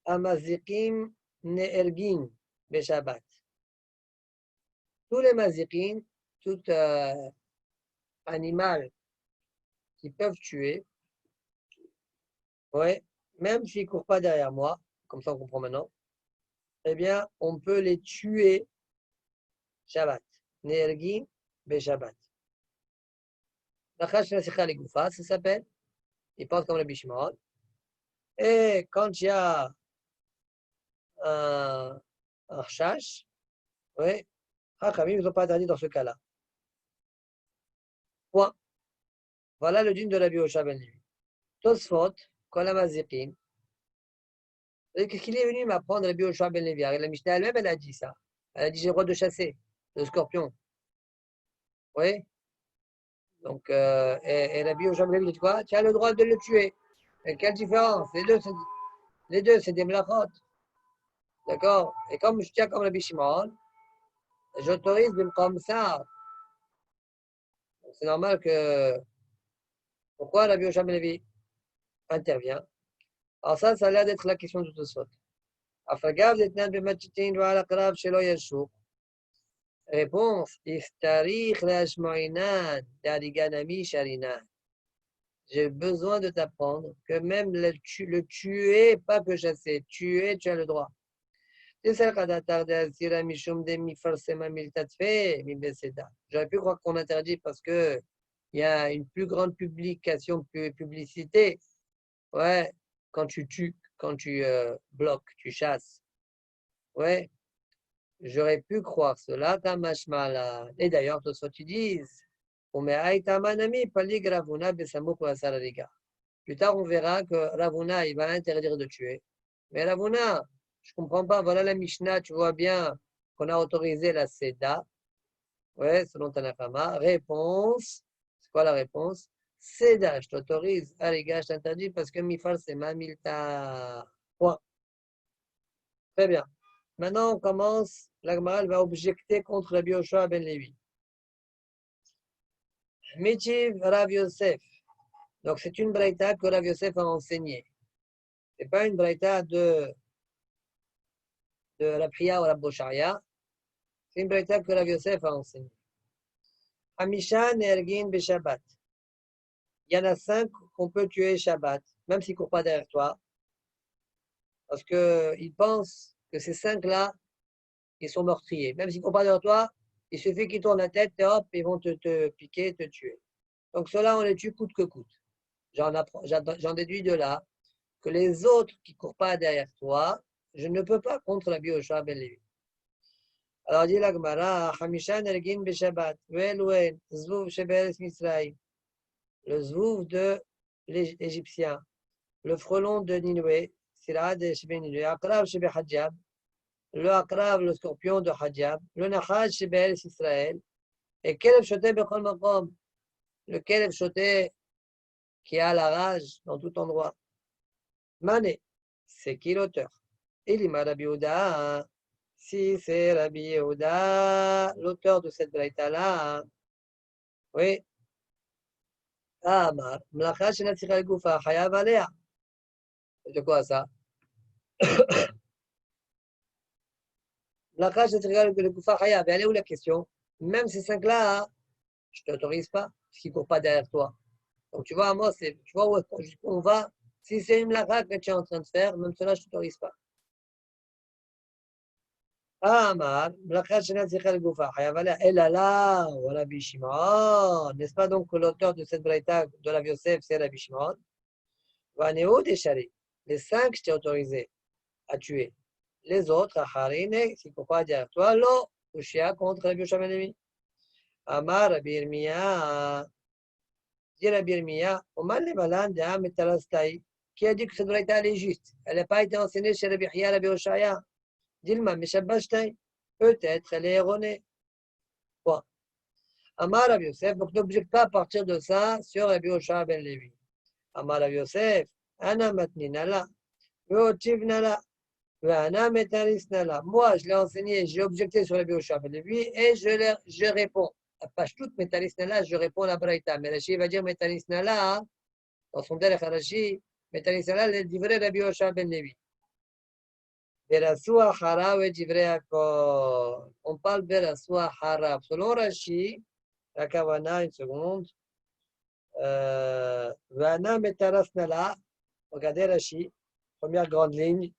amazikim ne'ergin beshabbat. Tous les mazikim, tout animal qui peuvent tuer, ouais, même s'ils ne courent pas derrière moi, comme ça on comprend maintenant, eh bien, on peut les tuer Shabbat. Ne'ergin beshabbat. Nachash Nasicha Legoufa, ça s'appelle. Il pense comme le Bishimon. Et quand il y a un chash, oui, Hachamim ne sont pas interdits dans ce cas-là. Point. Voilà le dîme de Rabbi Yoshua ben Levi. Tosfot, Kolamazikim. Qu'est-ce qu'il est venu m'apprendre Rabbi Yoshua ben Levi? La Mishnah elle-même, elle a dit ça. Elle a dit j'ai le droit de chasser le scorpion. Oui. Donc, et Rabbi Yoshua ben Levi dit quoi? Tu as le droit de le tuer. Et quelle différence? Les deux, c'est des mlachot. D'accord? Et comme je tiens comme Rabbi Shimon, j'autorise comme ça. C'est normal que. Pourquoi Rabbi Yoshua ben Levi intervient? Alors ça a l'air d'être la question de Tosfot. Afagav d'etnan b'matitin v'al akrav shelo yashuk. Réponse. Iftarich lashmoinan d'ariganami sharinan. J'ai besoin de t'apprendre que même le tuer, pas que chasser, tuer, tu as le droit. J'aurais pu croire qu'on interdit parce qu'il y a une plus grande publicité. Ouais, quand tu tues, quand tu bloques, tu chasses. Ouais, j'aurais pu croire cela. Et d'ailleurs, tout ce que tu dis, plus tard, on verra que Ravuna, il va interdire de tuer. Mais Ravuna, je ne comprends pas. Voilà la Mishnah, tu vois bien qu'on a autorisé la Seda. Ouais, selon Tanakama. Réponse. C'est quoi la réponse? Seda, je t'autorise. Allez, gars, je t'interdis parce que Mifal, c'est ma milta. Point. Très bien. Maintenant, on commence. L'Agma va objecter contre Rabbi Yoshua ben Levi. Michiv Rav Yosef. Donc, c'est une braïta que Rav Yosef a enseignée. Ce n'est pas une braïta de la Priya ou la Bosharia. C'est une braïta que Rav Yosef a enseignée. Hamisha Nergin Beshabbat. Il y en a 5 qu'on peut tuer Shabbat, même s'ils ne courent pas derrière toi. Parce qu'ils pensent que ces 5-là, ils sont meurtriers. Même s'ils ne courent pas derrière toi, il suffit qu'ils tournent la tête et hop, ils vont te piquer, te tuer. Donc ceux-là, on les tue coûte que coûte. J'en déduis de là que les autres qui ne courent pas derrière toi, je ne peux pas contre la Yoshua ben Levi. Alors dit la Gemara, Hamisha Nergin Beshabbat, Ve'eluen, Zvouv Sheberes Misraïm, le Zvouv de l'Égyptien, le frelon de Ninoué, Sirad Shebe Ninoué, Akrav Shebe Hadjab, le Akrav, le scorpion de Hadjab, le Nachaj Sheberes Israël, et Kelev Shoté Bechol Makom, le Kelev Shoté qui a la rage dans tout endroit. Mané, c'est qui l'auteur? Elima Rabbi Yehuda, si c'est Rabbi Yehuda, l'auteur de cette braïta-là, oui. Amar, Mlacha Shenatzira Goufa, Chayav Alea. De quoi ça? Mlacha shetriga le Goufa Chayav. Et elle est où la question? Même ces 5-là, je ne t'autorise pas, parce qu'ils ne courent pas derrière toi. Donc tu vois, moi, tu vois où on va. Si c'est une mlacha que tu es en train de faire, même cela, je ne t'autorise pas. Amar, mlacha shena tzricha le Goufa Chayav. Elle a là, ou Rabbi Shimon. N'est-ce pas donc que l'auteur de cette braïta de la Yosef, c'est Rabbi Shimon? Vanéo décharé. Les 5, je t'ai autorisé à tuer. Les autres, Acharine, s'il ne faut pas dire toi, l'eau, Ushia contre Rabbi Yoshua ben Levi. Amar Rabbi Yirmiyah, dit Rabbi Yirmiyah, Omar le Balan de Am et Talastai, qui a dit que cette braïta elle est juste. Elle n'a pas été enseignée chez Rabbi Chia, Rabbi Yoshaya. Dilma, Meshabashtai, peut-être elle est erronée. Bon. Amar Rabbi Yosef, donc n'objecte pas à partir de ça sur Rabbi Yoshua ben Levi. Amar Rabbi Yosef, Ana matninala, Veotivnala. Moi, je l'ai enseigné, j'ai objecté sur le Bioshua ben Levi et je réponds. À page toute Métalisnala, je réponds à la Braïta. Mais Rashi va dire Métalisnala, dans son derrière Rashi, Métalisnala, le divrei Rabbi Yoshua ben Levi. Berasua Hara ou divrei Akol. On parle Berasua Hara. Selon Rashi, la Kavana, une seconde. Vana Métalisnala, regardez Rashi, première grande ligne.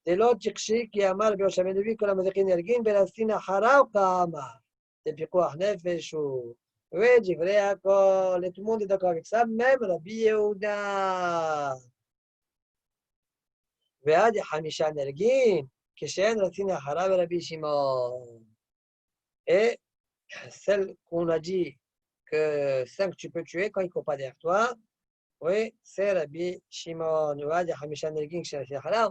דלא תקשי כי אמר רבי יהושע בן לוי כל המזכין ירגין ולסין אחריו כאמר. זה פיקוח נפש ודברי הכל. Et tout le monde est d'accord avec ça, même Rabbi Yehuda. ועד 5 נרגין כשאין רצין אחריו ורבי שמעון. Et celle qu'on a dit que 5 tu peux tuer quand il ne court pas derrière toi, oui, c'est Rabbi Shimon. ועד 5 נרגין כשאין רצין אחריו.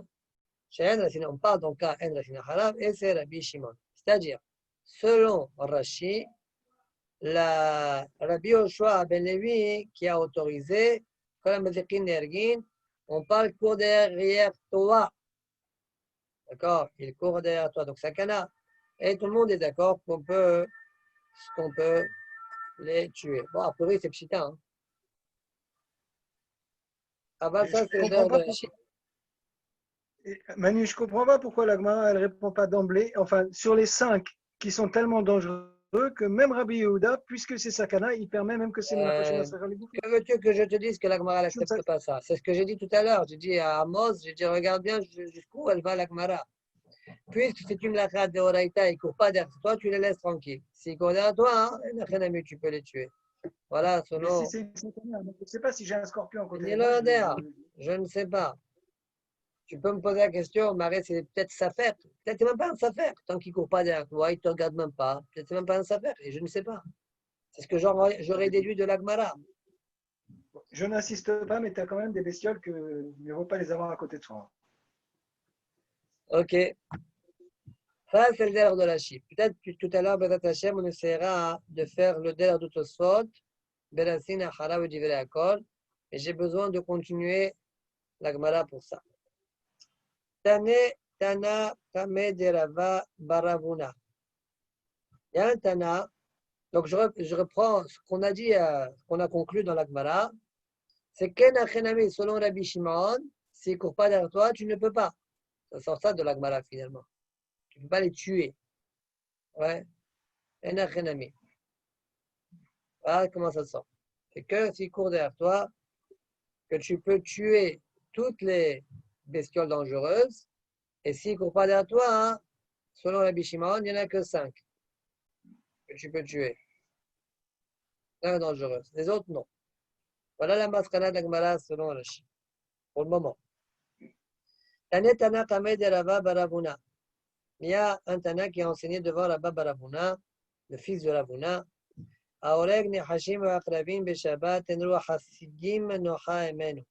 On parle donc à En Rafina Harav et c'est Rabbi Shimon. C'est-à-dire, selon Rashi, Rabbi Yoshua ben Levi qui a autorisé, on parle court derrière toi. D'accord? Il court derrière toi, donc c'est un canard. Et tout le monde est d'accord qu'on peut les tuer. Bon, a priori, c'est pchita. Hein? Avant ça, c'est le de Rashi. Manu, je ne comprends pas pourquoi la Gemara ne répond pas d'emblée. Enfin, sur les 5 qui sont tellement dangereux que même Rabbi Yehuda, puisque c'est Sakana, il permet même que c'est Que veux-tu que je te dise que la Gemara n'accepte pas ça? C'est ce que j'ai dit tout à l'heure. J'ai dit à Amos, j'ai dit regarde bien jusqu'où elle va la Gemara. Puisque c'est une lacha de Horaïta, ils ne courent pas derrière toi, tu les laisses tranquilles. S'ils courent derrière toi, tu peux les tuer. Voilà, selon. Mais si c'est une Sakana, je ne sais pas si j'ai un scorpion à côté de moi. Je ne sais pas. Tu peux me poser la question, Marais, c'est peut-être sa fête. Peut-être même pas un safer. Tant qu'il ne court pas derrière toi, il ne te regarde même pas. Peut-être même pas un safer. Et je ne sais pas. C'est ce que j'aurais déduit de l'Agmara. Je n'insiste pas, mais tu as quand même des bestioles que il ne vaut pas les avoir à côté de soi. Ok. Ça, c'est le délire de la chip. Peut-être que tout à l'heure, on essaiera de faire le délire de Tosfot, Berasin, Achara ou Divrei Akol. Et j'ai besoin de continuer l'Agmara pour ça. Tana Kame de Rava Baravuna. Il y a un Tana. Donc, je reprends ce qu'on a dit, qu'on a conclu dans la Gemara. C'est Ken Achenami, selon Rabbi Shimon, s'ils ne courent pas derrière toi, tu ne peux pas. Ça sort ça de la Gemara finalement. Tu ne peux pas les tuer. Ouais. Ken Achenami. Voilà comment ça sort. C'est que s'ils courent derrière toi, que tu peux tuer toutes les bestioles dangereuses. Et s'ils ne courent pas derrière toi, hein, selon Rabbi Shimon, il n'y en a que 5 que tu peux tuer. 5 dangereuses. Les autres, non. Voilà la maskana de la Gemara selon Rashi. Pour le moment. Tane Tana Kame de Rava Baravuna. Il y a un Tana qui a enseigné devant Rabba Baravuna, le fils de Ravuna. Aoreg Nehashim Akrabim Beshabbat Enru Hasidim Nocha Emenu.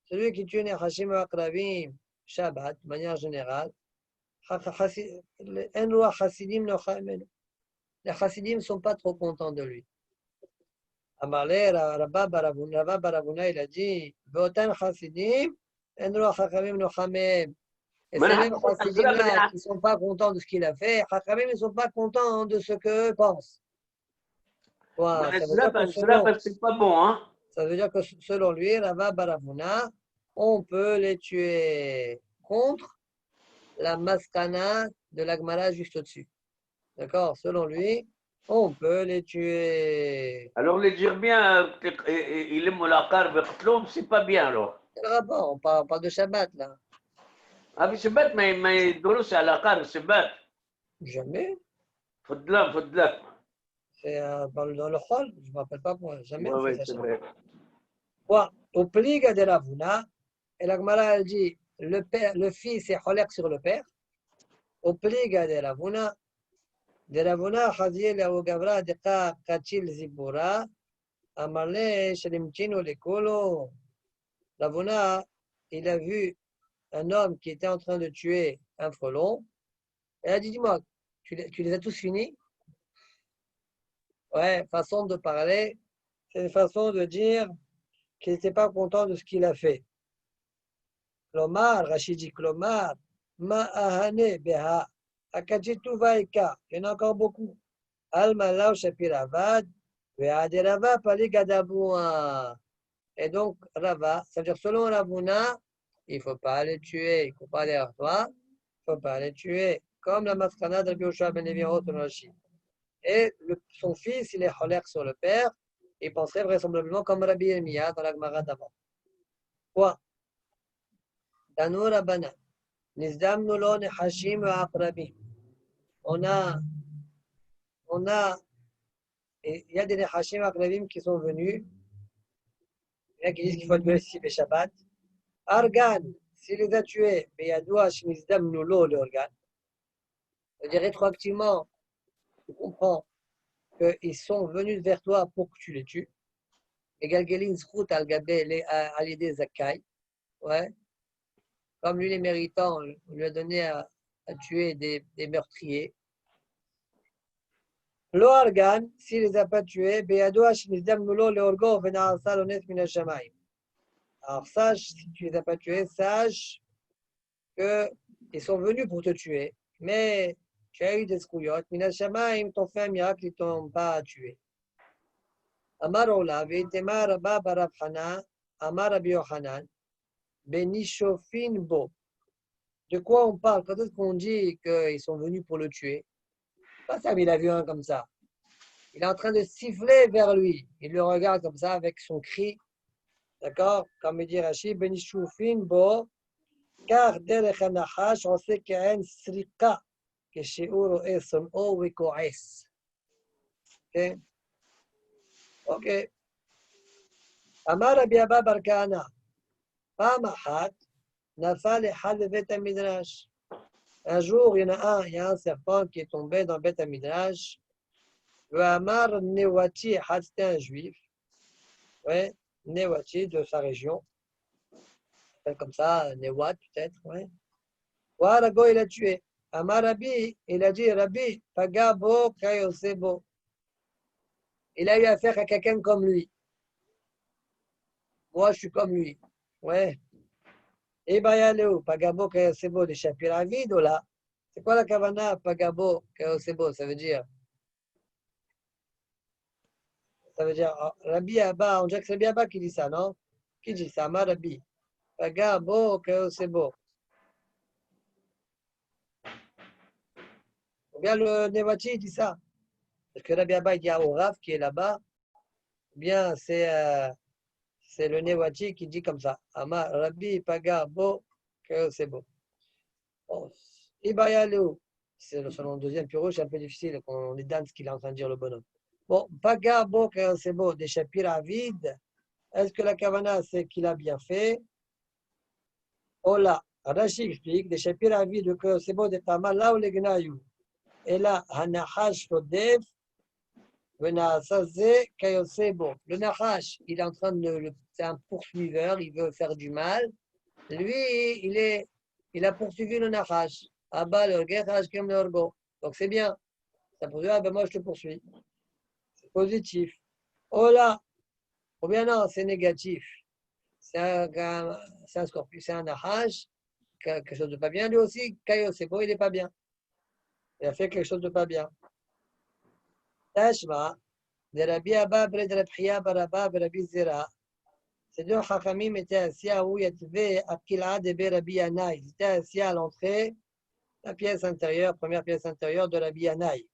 Celui qui tue Nehashim Akrabim Shabbat, de manière générale, Enru Hasidim Nocha Emenu. Les Hasidim ne sont pas trop contents de lui. Amalé, Rabba Baravuna, il a dit Votan Hasidim, Enru Hachamim Nochamem. Et ces mêmes Hasidim-là qui ne sont pas contents de ce qu'il a fait, Hachamim ne sont pas contents de ce qu'eux pensent. Cela, c'est pas bon, hein? Ça veut dire que selon lui, Rabba Baravuna, on peut les tuer contre la maskana de l'Agmara juste au-dessus. D'accord? Selon lui, on peut les tuer. Alors, les dire bien, il est molakar, c'est pas bien alors. Quel rapport? On parle de Shabbat là. Ah, mais c'est bête, mais drôle, c'est à la carte, c'est bête. Jamais. Faudla. C'est dans le Chol, je ne me rappelle pas moi. Jamais on fait Oui, ça. c'est vrai. Quoi? Au pliga de Ravuna, et l'Agmara elle dit le fils est cholère sur le père. Au pliga de Ravuna, Chazil ou Gavra de Kachil Zibura, Amarle Shalimchino le Kolo. Ravuna, il a vu un homme qui était en train de tuer un frelon. Elle a dit, dis-moi, tu les as tous finis? Ouais, façon de parler, c'est une façon de dire qu'il n'était pas content de ce qu'il a fait. Klomar, Rachid dit Klomar, Ma'ahane Beha, Akajitu Vaika, il y en a encore beaucoup. Al-Malaw Shapiravad, Ve'aderava Paligadabua. Et donc, Rava, ça veut dire selon Ravuna, il ne faut pas les tuer, il ne faut pas les toi, il ne faut pas les tuer. Comme la maskana de Bioshua Ben Levirot Rachid. Et son fils, il est cholère sur le père, il penserait vraisemblablement comme Rabbi Yirmiyah dans la Gemara d'avant. Quoi? Tanu Rabbana, Nizdamnu lo nechashim aqrabim. On a, il y a des nechashim aqrabim qui sont venus, il y en a qui disent qu'il faut tuer si fait Shabbat. Argan, s'il les a tués, mais il y a douach nizdamnu lo le organ. C'est-à-dire rétroactivement, tu comprends qu'ils sont venus vers toi pour que tu les tues. Et Galgelin Zrout al-Gabé à l'idée Zakai. Ouais. Comme lui, les méritants, on lui a donné à tuer des meurtriers. Lo Argan, s'il ne les a pas tués, alors sache, si tu ne les as pas tués, sache qu'ils sont venus pour te tuer. Mais tu as eu des scouillottes. Mina Shamaim t'ont fait un miracle, ils ne t'ont pas tué. Amar Ola, Veitema Rabba Barab Hana, Amar Rabbi Yochanan, Benishofin Bo. De quoi on parle? Quand est-ce qu'on dit qu'ils sont venus pour le tuer? Pas ça, mais il a vu un comme ça. Il est en train de siffler vers lui. Il le regarde comme ça avec son cri. D'accord? Comme il dit Rachid, Benishofin Bo, car derech hanachash, on sait qu'il y a un srika, que chez Uro et son o wekoes. Ok? Ok. Amar Rabbi Abba Bar Kahana, פעם אחת נפל אחד בבית המדרש. Un jour, il y a un serpent qui est tombé dans Beth Midrash. Amar Newati, c'était un juif. Ouais, Newati de sa région. Comme ça, Newat peut-être. Ouais. Warago, il a tué. Amar Rabbi, il a dit Rabbi, Pagabo Kayosebo. Il a eu affaire à quelqu'un comme lui. Moi, je suis comme lui. Ouais. Et Bayaleo, Pagabo Kayosebo de Shapiravid, ou là. C'est quoi la kavana Pagabo Kayosebo? Ça veut dire, Rabbi Abba, on dirait que c'est Rabbi Abba qui dit ça, non? Qui dit ça? Ma Rabbi. Pagabo Kayosebo. Ou bien le Nevati dit ça. Parce que Rabbi Abba il dit à Rav qui est là-bas, bien c'est le Nevati qui dit comme ça. Ama Rabbi Pagabo Kayosebo. Bon, Ibayaleu. C'est le deuxième piro, c'est un peu difficile quand on est dans ce qu'il est en train de dire le bonhomme. Bon, Pagabo Kayosebo, des chapitres vides. Est-ce que la kavana c'est qu'il a bien fait? Oh là, Rashi explique, des chapitres vides de Kayosebo de Tama, là où les gnayou. Et là, Hanachash Rodef, le Nachash, il est en train c'est un poursuiveur, il veut faire du mal. Lui, il a poursuivi le Nachash. Abba le Gechash Kem le Orgo. Donc c'est bien. Ça pour dire, ah ben moi je te poursuis. C'est positif. Oh là, ou bien non, c'est négatif. C'est un scorpion, c'est un Nachash, quelque chose de pas bien. Lui aussi, Kayo, c'est bon, il n'est pas bien. Il a fait quelque chose de pas bien. Tashma, de Rabbi Abba, de Rabbi Chia, Barabba, Rabbi Zera. Ces deux Chachamim étaient assis à où il y avait Akila de Rabbi Yana. Ils étaient assis à l'entrée la pièce intérieure, première pièce intérieure de la Bianaï.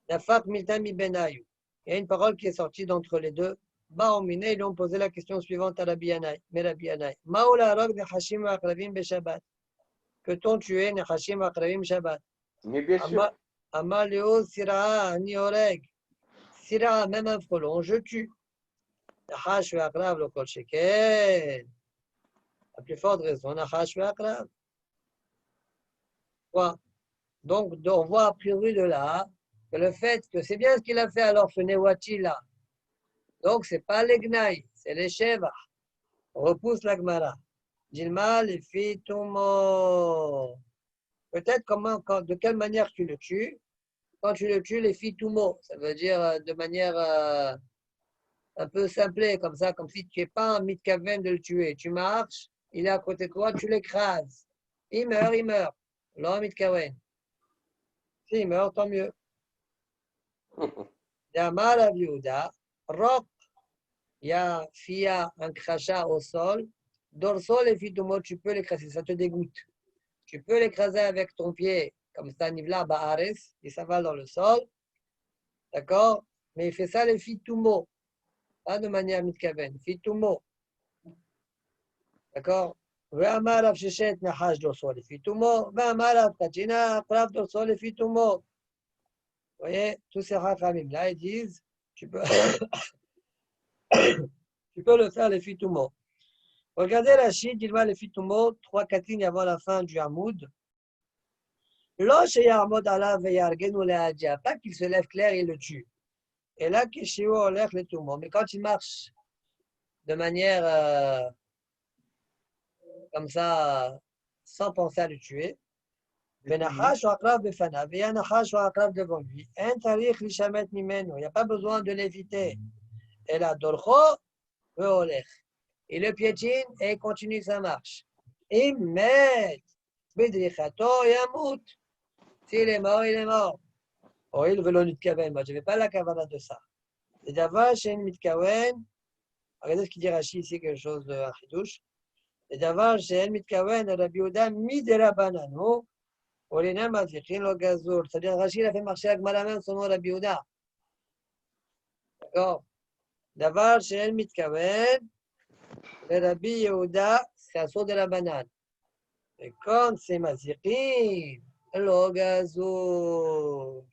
La Fat Miltami Benayu. Il y a une parole qui est sortie d'entre les deux. Baomine, ils lui ont posé la question suivante à la Bianaï. Mais la Bianaï. Maoula Rok de Hashim Akravim Beshabbat. Que-t-on tué Nechashim Akravim Shabbat? Mais bien sûr. Amaleo Sira Nioreg. Sira, même un frelon, je tue. Nachash Akrav le Kol Shekel. La plus forte raison, Nachash Akrav. Quoi? Donc, on voit a priori de là que le fait que c'est bien ce qu'il a fait alors ce Newati là. Donc, c'est pas les Gnaï, c'est les Sheva. On repousse la Gemara. Dilma, les filles, Tumo. Peut-être de quelle manière tu le tues. Quand tu le tues, les filles, Tumo. Ça veut dire de manière un peu simplée, comme ça, comme si tu n'es pas un mitkaven de le tuer. Tu marches, il est à côté de toi, tu l'écrases. Il meurt, il meurt. L'homme mitkaven. S'il meurt, tant mieux. Damar Aviouda, Rock, il y a Fia, un crachat au sol. Dorsol et Fitumo, tu peux l'écraser, ça te dégoûte. Tu peux l'écraser avec ton pied, comme ça, Nivla Baares, et ça va dans le sol. D'accord? Mais il fait ça les Fitumo, pas de manière mitkaven. Fitumo. D'accord? Ve'amar av sheshet nahash dorsol et Fitumo. Ve'amar av katina, prav dorsol et Fitumo. Vous voyez, tous ces rachamim là, ils disent, tu peux le faire les fitumo. Regardez la chute, il va les fitumo, 3-4 lignes avant la fin du Hamoud. Pas qu'il se lève clair et le tue. Et là, le tumo. Mais quand il marche de manière comme ça, sans penser à le tuer, il y a Nachash devant lui. Il n'y a pas besoin de l'éviter. Et là, Dorcho, il le piétine et il continue sa marche. Il met Bidrichato et Amout. S'il est mort, il est mort. Oh, il veut l'onit kaven. Moi, je n'avais pas la kavana de ça. Et d'abord, chez une mitkaven, regardez ce qu'il dit Rashi ici, quelque chose de chidouche. Et d'abord, chez une mitkaven, Rabbi Yehuda, midera banano, olina mazichin lo gazour. C'est-à-dire, Rashi, il a fait marcher avec Malaman son nom Rabbi Yehuda. D'accord? D'abord, chez une mitkaven, le Rabbi Yehuda, c'est à saut de la banane. Et quand c'est mazichin, lo gazour.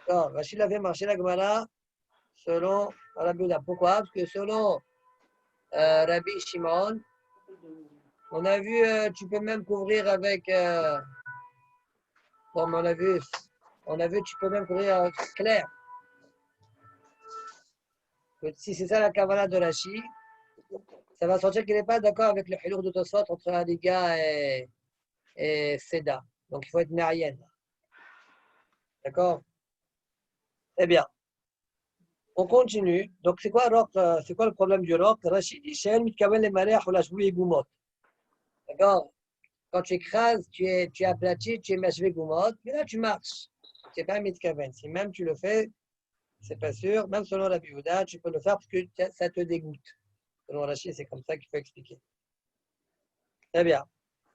Alors, Rachid a fait marcher la Gemara selon Rabbi Yehuda. Pourquoi? Parce que selon Rabbi Shimon, on a vu, tu peux même couvrir avec. Bon, on a vu, tu peux même couvrir clair. Si c'est ça la Kavala de Rachid, ça va sortir qu'il n'est pas d'accord avec le Hilour de Tosfot entre Adiga et Seda. Donc il faut être Mérienne. D'accord? Eh bien. On continue. Donc, c'est quoi le problème du roc? Rachid dit, d'accord? Quand tu écrases, tu es aplati, tu es mashvé goumot, mais là, tu marches. C'est pas un mitkaven. Si même tu le fais, c'est pas sûr. Même selon la Yehuda, tu peux le faire parce que ça te dégoûte. Selon Rachid, c'est comme ça qu'il faut expliquer. Très bien.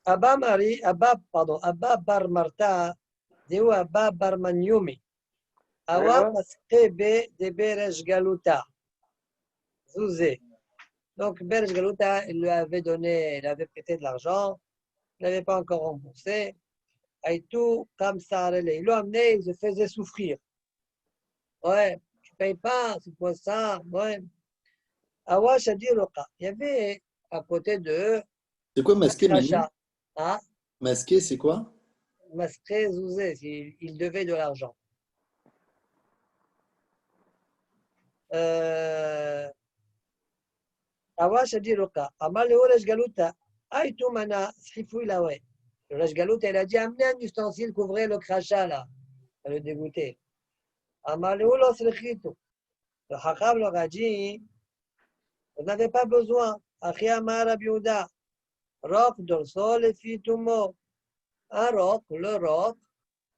Abba Bar Marta, Deu Abba Bar Manyoumi. Awa Paskebe de Beresh Galuta. Zouzé. Donc, Beresh Galuta, il lui avait donné, il avait prêté de l'argent, il n'avait pas encore remboursé. Aïtou, comme ça, il l'a amené, il se faisait souffrir. Ouais, tu ne payes pas, c'est quoi ça? Ouais. Awash a dit Loka. Il y avait à côté de. C'est quoi masqué, Manu? Hein? Masqué, c'est quoi? Masqué, Zouzé, il devait de l'argent. Awash a dit Loka. Amal le Resh Galuta. Aïtou mana, srifou il a ouais. Le Resh Galuta, il a dit amenez un ustensile, couvrez le crachat là. Ça le dégoûtait. Amal le Olos Rechitou. Le Chacham leur a dit vous n'avez pas besoin. Achiamar Rabbi Yehuda. Roc dorsol et fitumo. Un roc, le roc,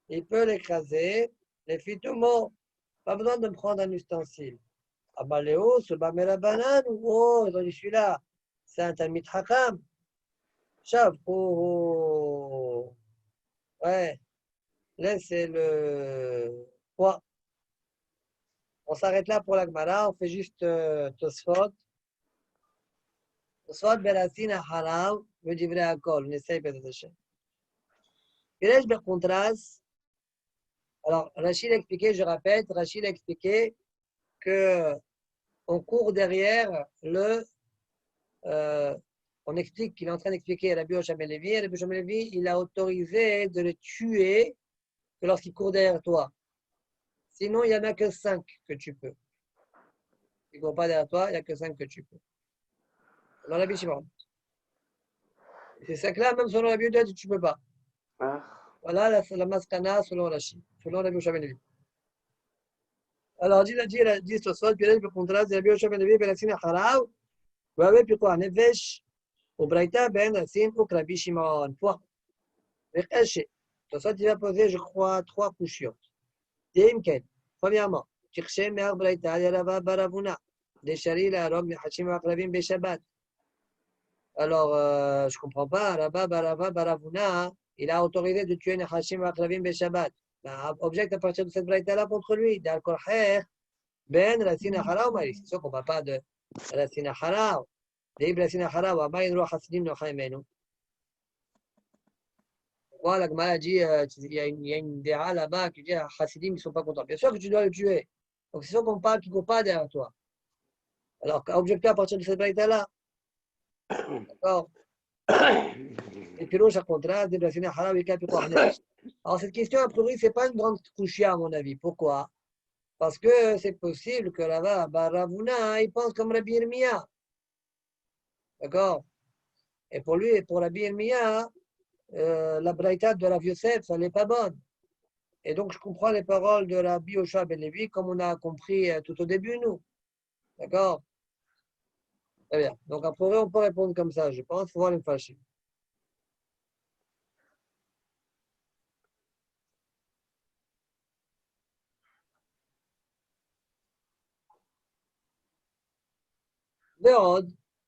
il peut l'écraser, les fitumo. Pas besoin de me prendre un ustensile. Abaléo, ce bamela banane, oh, ils ont dit celui-là, c'est un talmid hakam. Chavou. Ouais. Là, c'est le poids. On s'arrête là pour la Gemara. On fait juste Tosfot. Tosfot Berasin Harav. Je dis vrai à Kol. On essaye peut-être de chercher. Piresh Berkontras. Alors, Rachid a expliqué, je répète, Rachid a expliqué que on court derrière le. On explique qu'il est en train d'expliquer à Rabbi Yoshua ben Levi. Rabbi Yoshua ben Levi, il a autorisé de le tuer que lorsqu'il court derrière toi. Sinon, il n'y en a que 5 que tu peux. Il ne court pas derrière toi, il n'y a que 5 que tu peux. Dans Rabbi Shimon. Ces 5-là, même selon Rabbi Yehuda, tu ne peux pas. Voilà la maskana selon Rachid, selon Rabbi Yoshua ben Levi. Alors, dit ce soir, puis là, le contraste de Rabbi Yoshua ben Levi, ben Assin Harav, vous avez puis quoi, Nefesh, ou Braïta, ben Assin, ou Rabbi Shimon. Point. Rechaché. Ce soir, il va poser, je crois, 3 couchures. Dimken. Premièrement, Tirché, Me'ar Braïta, Yarava, Baravuna. Deshari, la robe, Mechachim, Akravim, Beshabbat. Alors, je ne comprends pas. Rabba, Barava, Baravuna, il a autorisé de tuer Nechachim, Akravim, Beshabbat. Objecte à partir de cette braïta-là contre lui. D'Al-Korher, Ben, Rassina Haraw, c'est sûr qu'on ne parle pas de Rassina Haraw. Deib Rassina Haraw, Amaïn Roch Hasidim Nochaimenu. Voilà, la Gemara dit, il y a une déra là-bas qui dit Hasidim, ils ne sont pas contents. Bien sûr que tu dois le tuer. Donc, c'est sûr qu'on parle qu'il ne court pas derrière toi. Alors, objecté à partir de cette braïta-là. D'accord. Et puis, l'autre, à contraste, Deib Rassina Haraw, et Kapi Kornef. Alors, cette question, a priori, ce n'est pas une grande couchia, à mon avis. Pourquoi? Parce que c'est possible que là-bas, Baravuna, il pense comme Rabbi Yirmiya. D'accord? Et pour lui, et pour Rabbi Yirmiya, la braïta de Rav Yosef, elle n'est pas bonne. Et donc, je comprends les paroles de Rabbi Yoshua ben Levi, comme on a compris tout au début, nous. D'accord? Très bien. Donc, après, on peut répondre comme ça, je pense. Il faut voir les fâcher.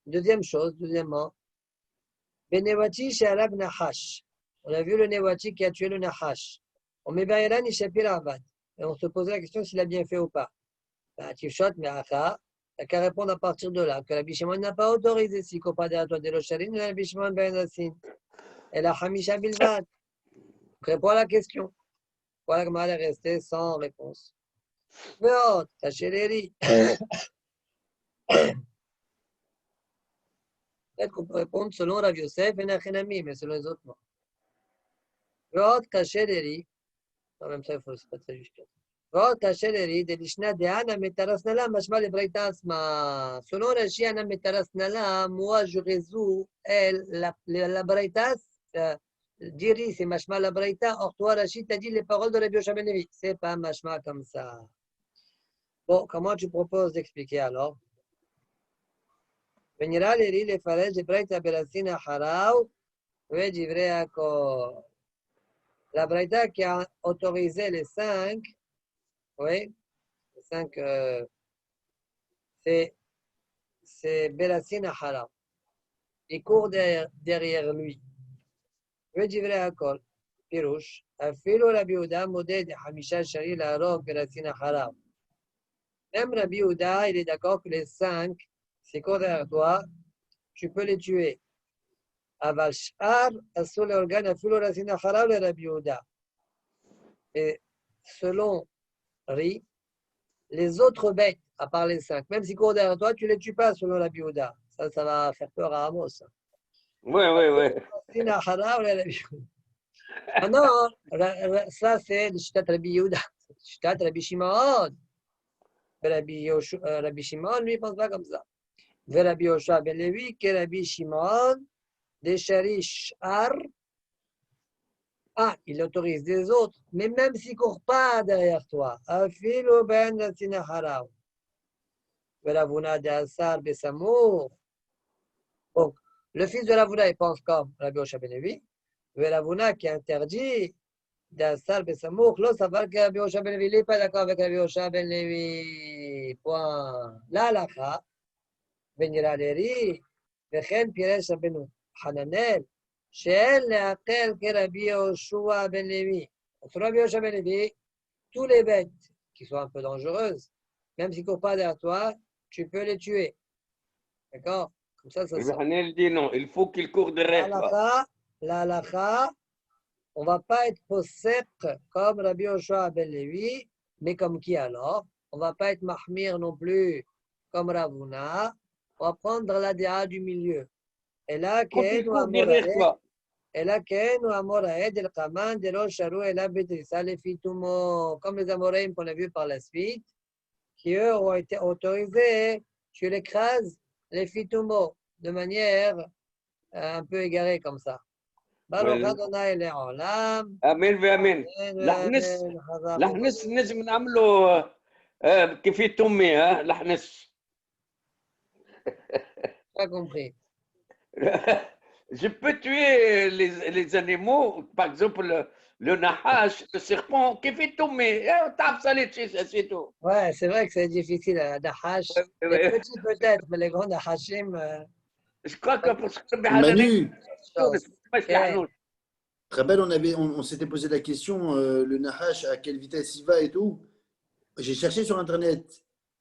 Deuxième chose, deuxièmement, Benevati Sharab Nahash. On a vu le Nevati qui a tué le Nahash. On met Baïran Ishapir Avad. Et on se pose la question s'il a bien fait ou pas. Tifshot, mais Acha, t'as qu'à répondre à partir de là, que la Bishimon n'a pas autorisé si copa de la toi de l'Osharin, la Bishimon Ben Nassin. Et la Hamisha Bilvad. Réponds à la question. Voilà comment elle est restée sans réponse. Veot, Tacheleri. Peut-être qu'on peut répondre selon Rav Yosef et Nachenami, mais selon les autres, non. Veot, Tacheleri. En même temps, c'est pas très juste. Veot, Tacheleri, de l'Ishna de Ana Metarasnala, Mashma le Braitasma. Selon Rashi, Ana Metarasnala, moi, je résous la Braitas. Diri, c'est Mashma la Braïta. Or, toi, Rachid, t'as dit les paroles de Rabbi Yoshua ben Levi. C'est pas Mashma comme ça. Bon, comment tu proposes d'expliquer alors? Venira les les farèges de Braïta Berasina Haraw, Vejivre Akor. La Braïta qui a autorisé les 5, oui, les 5, c'est Berasina Haraw. Il court derrière lui. ודברי הכל, פירוש, אפילו רבי יהודה מודד 5 שרי להרוג ברצין אחריו. Même Rabbi Yehuda, il est d'accord que les 5, c'est quoi derrière toi, tu peux les tuer. אבל שאר אסור לאורגן אפילו רצין אחריו לרבי יהודה. Et selon Ri, les autres bêtes, à part les 5, même si courent derrière toi, tu ne les tues pas selon Rabbi Yehuda. Ça va faire peur à Amos. Oui. Ah non, ça c'est le Shitat Rabbi Yehuda, Shitat Rabbi Shimon. Rabbi Shimon, lui, il ne pense pas comme ça. Rabbi Yoshua ben Levi, que Rabbi Shimon, des Sharish Ar, il autorise des autres, mais même s'il ne court pas derrière toi, Afilo ben Ratzina Haraw, Ravuna de Asar Besamour. Donc, le fils de Ravuna, il pense comme Rabbi Yoshua ben Levi. Ravuna qui interdit d'Assar Besamouk, l'autre, ça va que Rabbi Yoshua ben Levi n'est pas d'accord avec Rabbi Yoshua ben Levi. Point. La lacha, venira l'eri, vechen piresh Rabbeinu Hananel, שאין לעקל כרבי יהושע ben Lévi. Sur Rabbi Yoshua ben Lévi, tous les bêtes qui sont un peu dangereuses, même s'ils ne courent pas derrière toi, tu peux les tuer. D'accord? Comme ça sort. Hanel dit non, il faut qu'il court derrière toi. La halakha, on ne va pas être possèque comme Rabbi Yoshua ben Lévi, mais comme qui alors? On ne va pas être mahmir non plus comme Ravuna. On va prendre la déa du milieu. Et là, Quand il court derrière toi. אלא כן הוא המוראי דלקמן דלא שרו אליו בתריסה לפי תומו, comme les Amoréens qu'on a vu par la suite, qui eux ont été autorisés, tu l'écrases les fitumo, de manière un peu égarée comme ça. Baruch Adonai le'olam. Amen ואמן. להכניס נזם נעמלו כפי תומי, להכניס. Pas compris. Je peux tuer les animaux, par exemple le nahash, le serpent, qui fait tomber. C'est tout. Ouais, c'est vrai que c'est difficile, la nahash. Les petits peut-être, mais les grands nahashim. Je crois que pour ce que Manu, Manu. Rabel, on s'était posé la question, le Nahash, à quelle vitesse il va et tout. J'ai cherché sur Internet.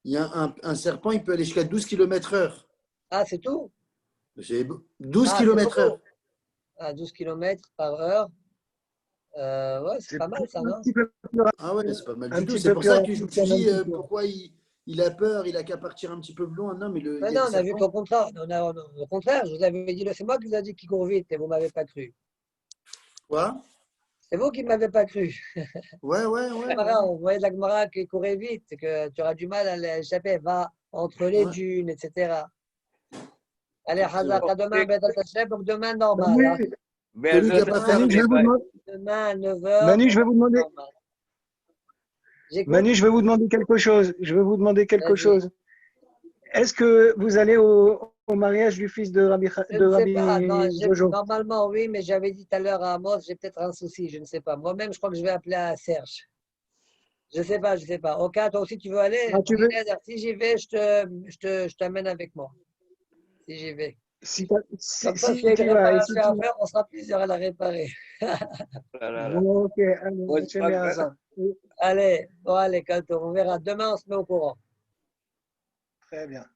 Il y a un serpent, il peut aller jusqu'à 12 km/h. Ah, c'est tout? 12 km/h. À 12 km/h. Ouais, c'est pas mal ça, non? Ah ouais, c'est pas mal du tout. C'est pour ça que je me suis dit pourquoi il a peur, il a qu'à partir un petit peu plus loin. Non, mais non, on a vu qu'au contraire, au contraire, je vous avais dit, c'est moi qui vous ai dit qu'il court vite et vous ne m'avez pas cru. Quoi? C'est vous qui ne m'avez pas cru. Ouais. On voyait de la Gemara qui courait vite, que tu auras du mal à l'échapper, va entre les dunes, etc. Allez, Hazak, à demain, donc demain normal. Celui qui a pas fait demain à 9h. Manu, je vais vous demander. Manu, je vais vous demander quelque chose. Est-ce que vous allez au mariage du fils de Rabbi Jojo? Normalement, oui, mais j'avais dit tout à l'heure à Amos, j'ai peut-être un souci, je ne sais pas. Moi-même, je crois que je vais appeler à Serge. Je ne sais pas. Ok, toi aussi, tu veux aller? Si j'y vais, je t'amène avec moi. Si j'y vais. Si si y a une réparation à faire, on sera plusieurs à la réparer. Ok, allez, Kato, on verra. Demain, on se met au courant. Très bien.